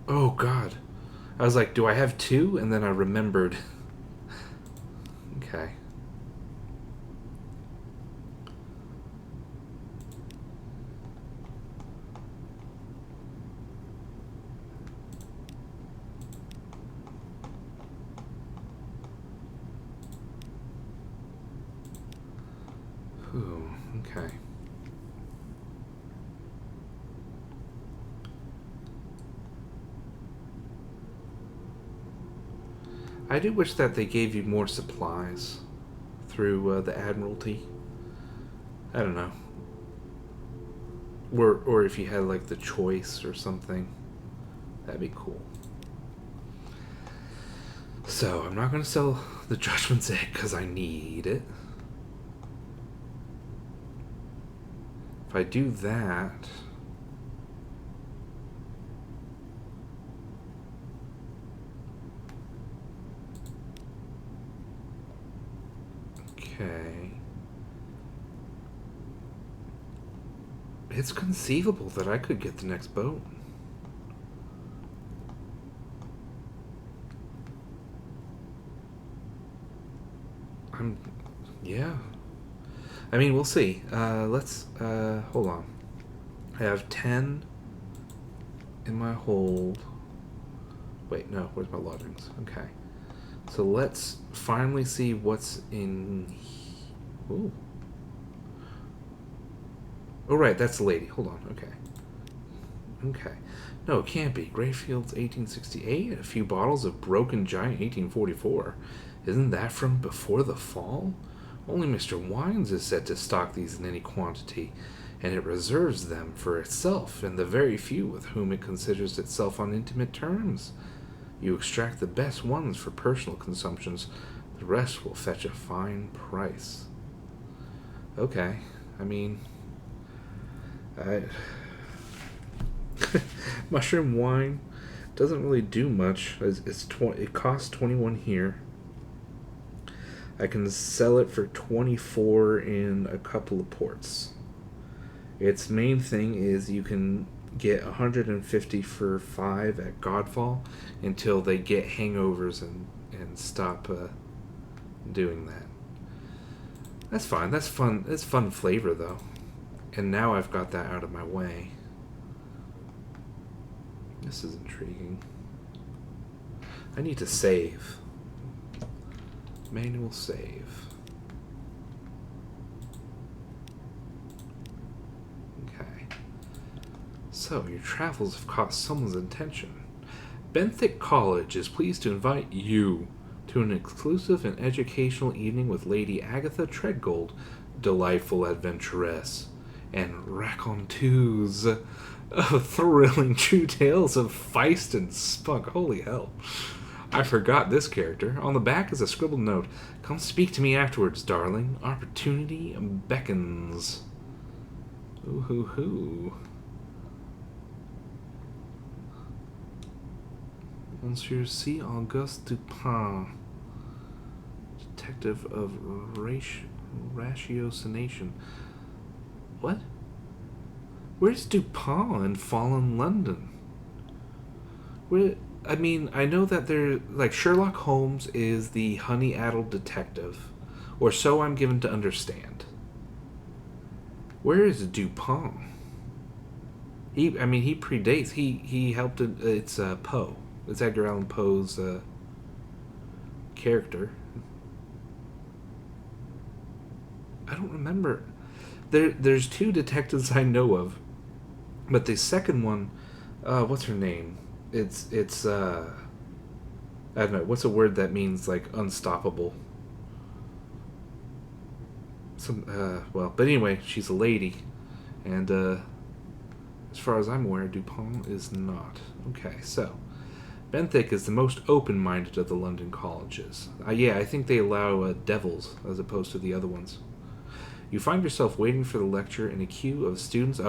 Oh, God. I was like, do I have 2? And then I remembered. Okay. Ooh, okay. I do wish that they gave you more supplies through the Admiralty. I don't know. Or if you had like the choice or something. That'd be cool. So, I'm not going to sell the Judgment's Egg because I need it. If I do that... Okay. It's conceivable that I could get the next boat. Yeah. I mean, we'll see. Let's, hold on. I have 10 in my hold. Wait, no, where's my lodgings? Okay. So let's finally see what's in... Ooh. Oh, right, that's the lady. Hold on, okay. Okay. No, it can't be. Greyfield's 1868? A few bottles of Broken Giant 1844. Isn't that from before the fall? Only Mr. Wines is said to stock these in any quantity. and it reserves them for itself and the very few with whom it considers itself on intimate terms. You extract the best ones for personal consumptions. The rest will fetch a fine price. Okay, I mean, mushroom wine doesn't really do much. It costs 21 here. I can sell it for 24 in a couple of ports. Its main thing is you can get 150 for 5 at Godfall until they get hangovers and stop doing that. That's fine. That's fun. It's fun flavor though. And now I've got that out of my way. This is intriguing. I need to save. Manual save. Okay. So, your travels have caught someone's attention. Benthic College is pleased to invite you to an exclusive and educational evening with Lady Agatha Treadgold, delightful adventuress, and raconteurs of thrilling true tales of feist and spunk. Holy hell. I forgot this character. On the back is a scribbled note. Come speak to me afterwards, darling. Opportunity beckons. Ooh hoo hoo. Monsieur C. Auguste Dupin, detective of ratiocination. What? Where's Dupin in Fallen London? I mean, I know that Sherlock Holmes is the honey-addled detective, or so I'm given to understand. Where is Dupin? He predates. He helped. It's Poe. It's Edgar Allan Poe's character. I don't remember. There's 2 detectives I know of, but the second one, what's her name? It's I don't know. What's a word that means like unstoppable? But anyway, she's a lady, and as far as I'm aware, Dupin is not. Okay, so Benthic is the most open-minded of the London colleges. I think they allow devils as opposed to the other ones. You find yourself waiting for the lecture in a queue of students,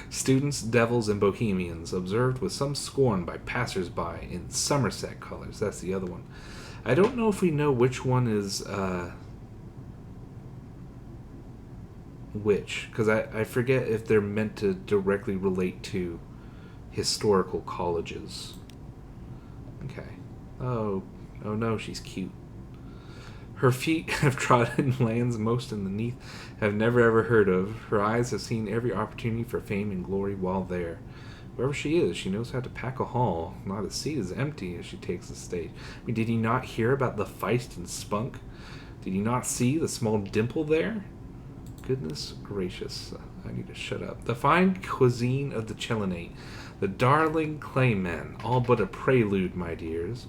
students, devils, and bohemians, observed with some scorn by passers-by in Somerset colors. That's the other one. I don't know if we know which one is which, because I forget if they're meant to directly relate to historical colleges. Okay. Oh no, she's cute. Her feet have trodden lands most underneath have never ever heard of. Her eyes have seen every opportunity for fame and glory while there. Wherever she is, she knows how to pack a hall. Not a seat is empty as she takes the stage. I mean, did he not hear about the feist and spunk? Did he not see the small dimple there? Goodness gracious. I need to shut up. The fine cuisine of the Chelenate. The darling claymen. All but a prelude, my dears.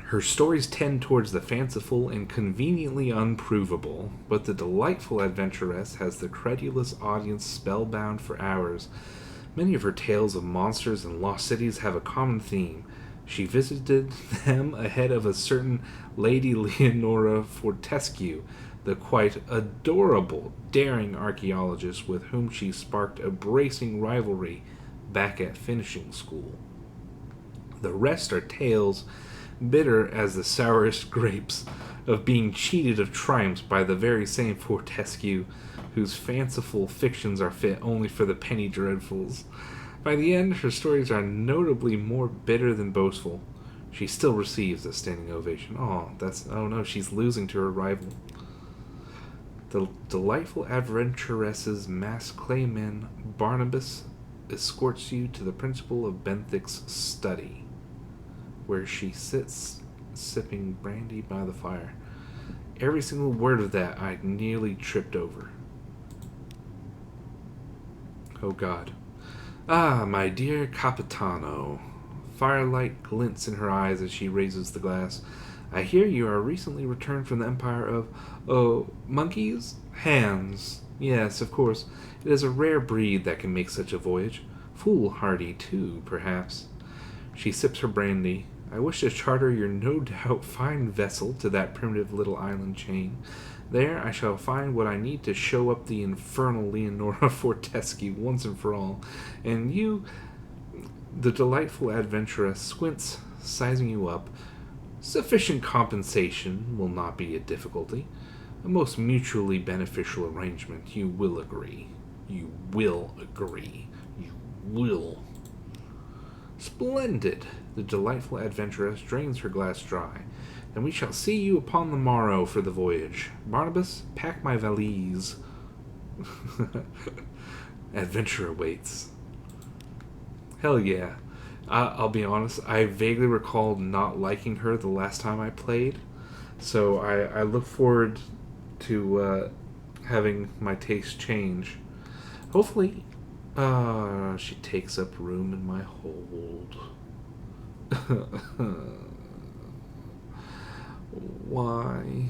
Her stories tend towards the fanciful and conveniently unprovable, but the delightful adventuress has the credulous audience spellbound for hours. Many of her tales of monsters and lost cities have a common theme. She visited them ahead of a certain Lady Leonora Fortescue, the quite adorable, daring archaeologist with whom she sparked a bracing rivalry back at finishing school. The rest are tales bitter as the sourest grapes of being cheated of triumphs by the very same Fortescue whose fanciful fictions are fit only for the penny dreadfuls. By the end, her stories are notably more bitter than boastful. She still receives a standing ovation. Oh no, she's losing to her rival. The delightful adventuresses Mass Clayman Barnabas escorts you to the principal of Benthic's study, where she sits sipping brandy by the fire. Every single word of that I nearly tripped over. Oh God. Ah, my dear Capitano. Firelight glints in her eyes as she raises the glass. I hear you are recently returned from the empire of, monkeys? Hands. Yes, of course. It is a rare breed that can make such a voyage. Foolhardy, too, perhaps. She sips her brandy. I wish to charter your no doubt fine vessel to that primitive little island chain. There I shall find what I need to show up the infernal Leonora Fortescue once and for all. And you, the delightful adventuress, squints, sizing you up. Sufficient compensation will not be a difficulty. A most mutually beneficial arrangement. You will agree. You will agree. You will. Splendid. The delightful adventuress drains her glass dry. Then we shall see you upon the morrow for the voyage. Barnabas, pack my valise. Adventure awaits. Hell yeah. I'll be honest, I vaguely recall not liking her the last time I played. So I look forward to having my taste change. Hopefully, she takes up room in my hold. Why?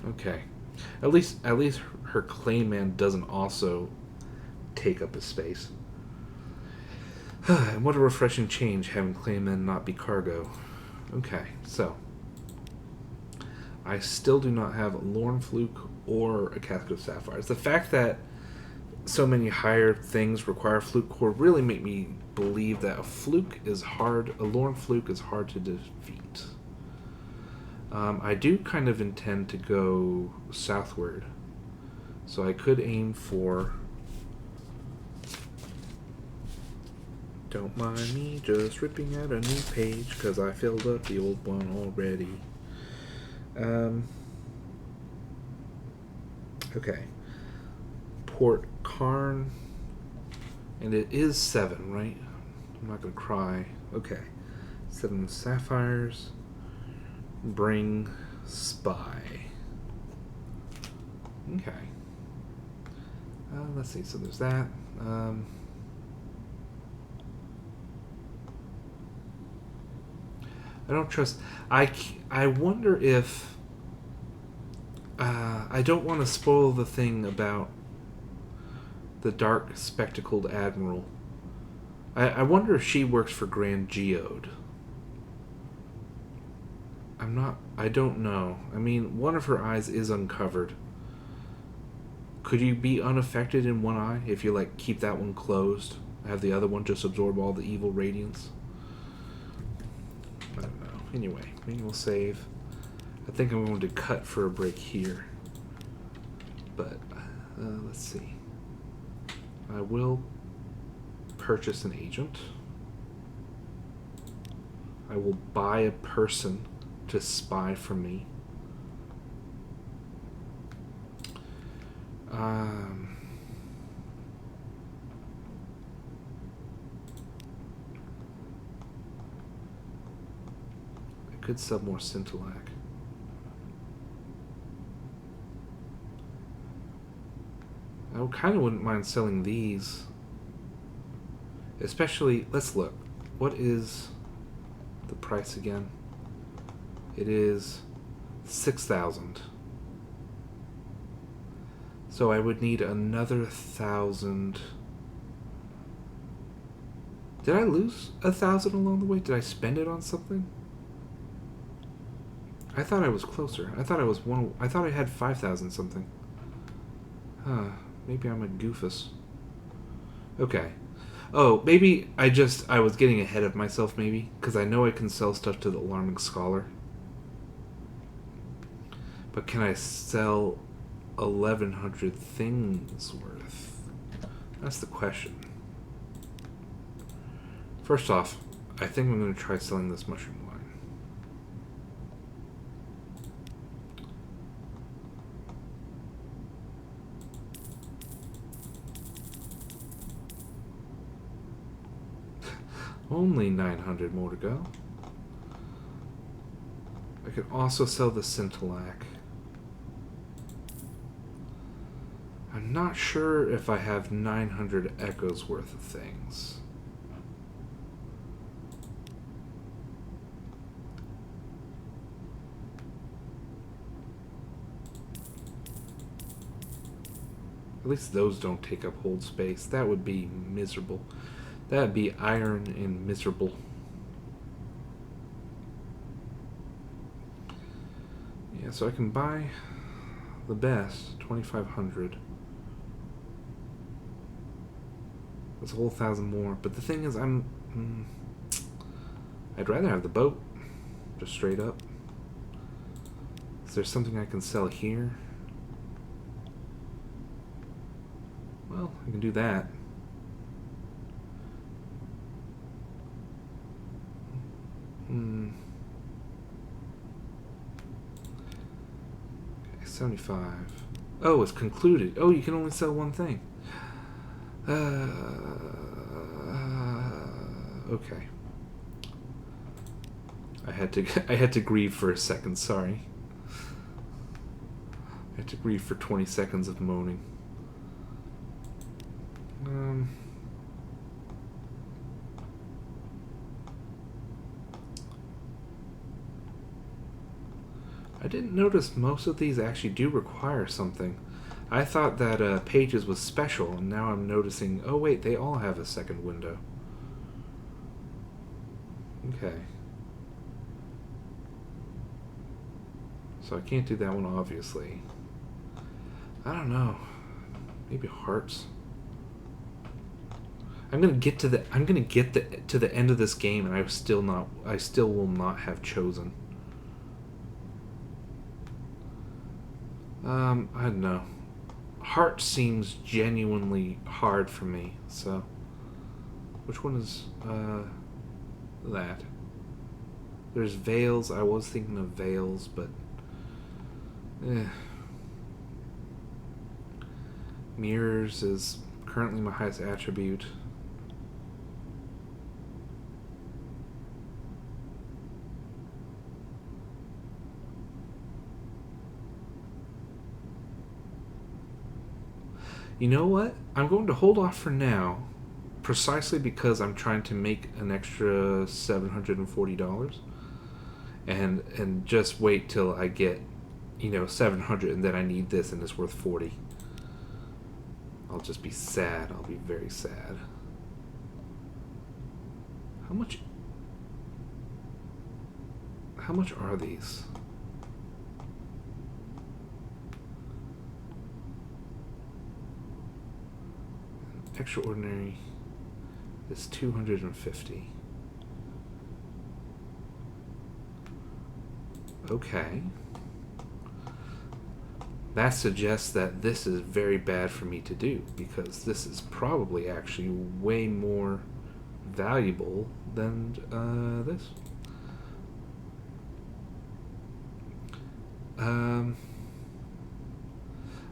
Okay. At least her Clayman doesn't also take up his space. And what a refreshing change having Clayman not be cargo. Okay, so I still do not have a Lorn Fluke or a Casket of Sapphires. The fact that so many higher things require Fluke Core really make me believe that a Lorn Fluke is hard to defeat. I do kind of intend to go southward. So I could aim for... Don't mind me just ripping out a new page because I filled up the old one already. Okay. Port Carn. And it is 7, right? I'm not going to cry. Okay. 7 sapphires. Bring Spy. Okay. Let's see. So there's that. I don't trust... I wonder if... I don't want to spoil the thing about the dark spectacled admiral. I wonder if she works for Grand Geode. I don't know. I mean, one of her eyes is uncovered. Could you be unaffected in one eye if you, keep that one closed? Have the other one just absorb all the evil radiance? I don't know. Anyway, manual save. I think I'm going to cut for a break here. But, let's see. I will purchase an agent. I will buy a person to spy for me. I could sell more Scintillac. I kind of wouldn't mind selling these. Especially, let's look. What is the price again? It is 6,000. So I would need another 1,000. Did I lose 1,000 along the way? Did I spend it on something? I thought I was closer. I thought I had 5,000 something. Huh. Maybe I'm a goofus. Okay. Oh, maybe I was getting ahead of myself, maybe. Because I know I can sell stuff to the Alarming Scholar. But can I sell 1,100 things worth? That's the question. First off, I think I'm going to try selling this mushroom wine. Only 900 more to go. I could also sell the Scintillac. I'm not sure if I have 900 echoes worth of things. At least those don't take up hold space. That would be miserable. That would be iron and miserable. Yeah, so I can buy the best, 2,500. That's a whole 1,000 more. But the thing is, I'd rather have the boat, just straight up. Is there something I can sell here? Well, I can do that. Okay, 75. Oh, it's concluded. Oh, you can only sell one thing. Okay. I had to grieve for a second. Sorry. I had to grieve for 20 seconds of moaning. I didn't notice most of these actually do require something. I thought that Pages was special, and now I'm noticing, oh wait, they all have a second window. Okay. So I can't do that one, obviously. I don't know. Maybe hearts. I'm gonna get to the end of this game, and I still will not have chosen. I don't know. Heart seems genuinely hard for me, so... Which one is, that? There's veils. I was thinking of veils, but... Mirrors is currently my highest attribute. You know what? I'm going to hold off for now, precisely because I'm trying to make an extra $740, and just wait till I get, 700, and then I need this, and it's worth 40. I'll just be sad. I'll be very sad. How much are these? Extraordinary is 250. Okay. That suggests that this is very bad for me to do, because this is probably actually way more valuable than this.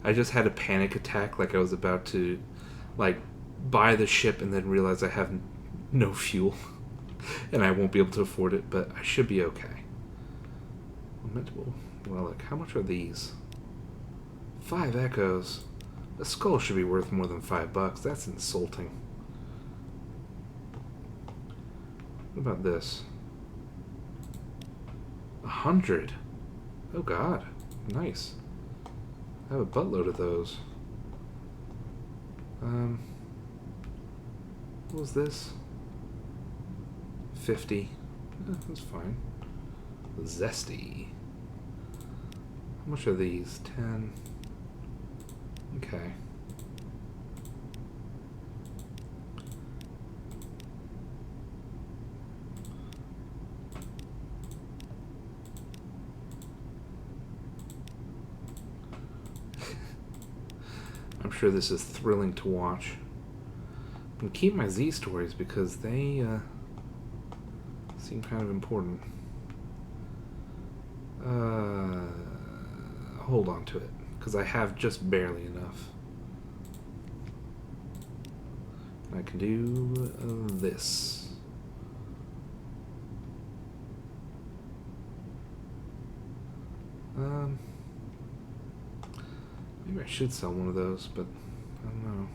I just had a panic attack, like I was about to buy the ship and then realize I have no fuel and I won't be able to afford it, but I should be okay. Lamentable relic. How much are these? 5 echoes. A skull should be worth more than $5. That's insulting. What about this? 100. Oh god. Nice. I have a buttload of those. What was this? 50. That's fine. Zesty. How much are these? 10. Okay. I'm sure this is thrilling to watch. I'm gonna keep my Z stories because they seem kind of important. Hold on to it, because I have just barely enough. I can do this. Maybe I should sell one of those, but I don't know.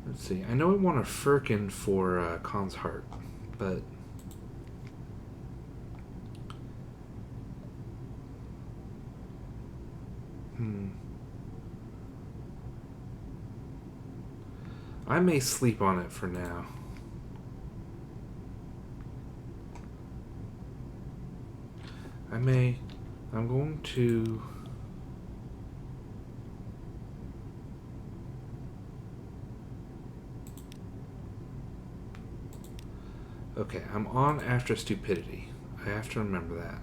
Let's see. I know I want a Firkin for Khan's Heart, but I may sleep on it for now. I'm going to... Okay, I'm on after stupidity. I have to remember that.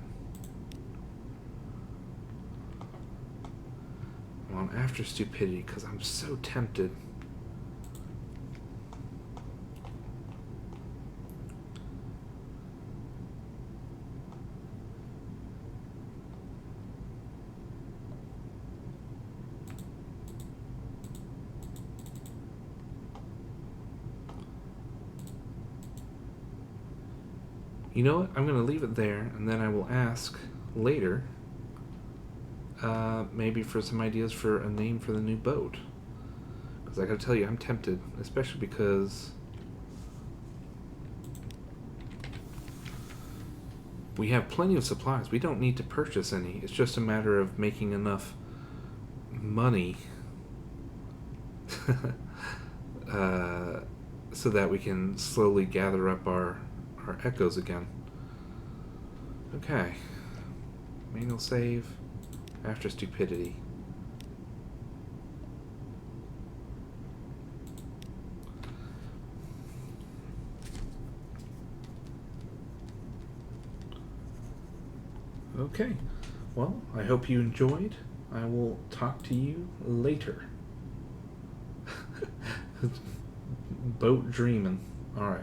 I'm on after stupidity because I'm so tempted. You know what? I'm going to leave it there, and then I will ask later, maybe for some ideas for a name for the new boat. Because I got to tell you, I'm tempted, especially because we have plenty of supplies. We don't need to purchase any. It's just a matter of making enough money so that we can slowly gather up our echoes again. Okay. Manual save after stupidity. Okay. Well, I hope you enjoyed. I will talk to you later. Boat dreaming. All right.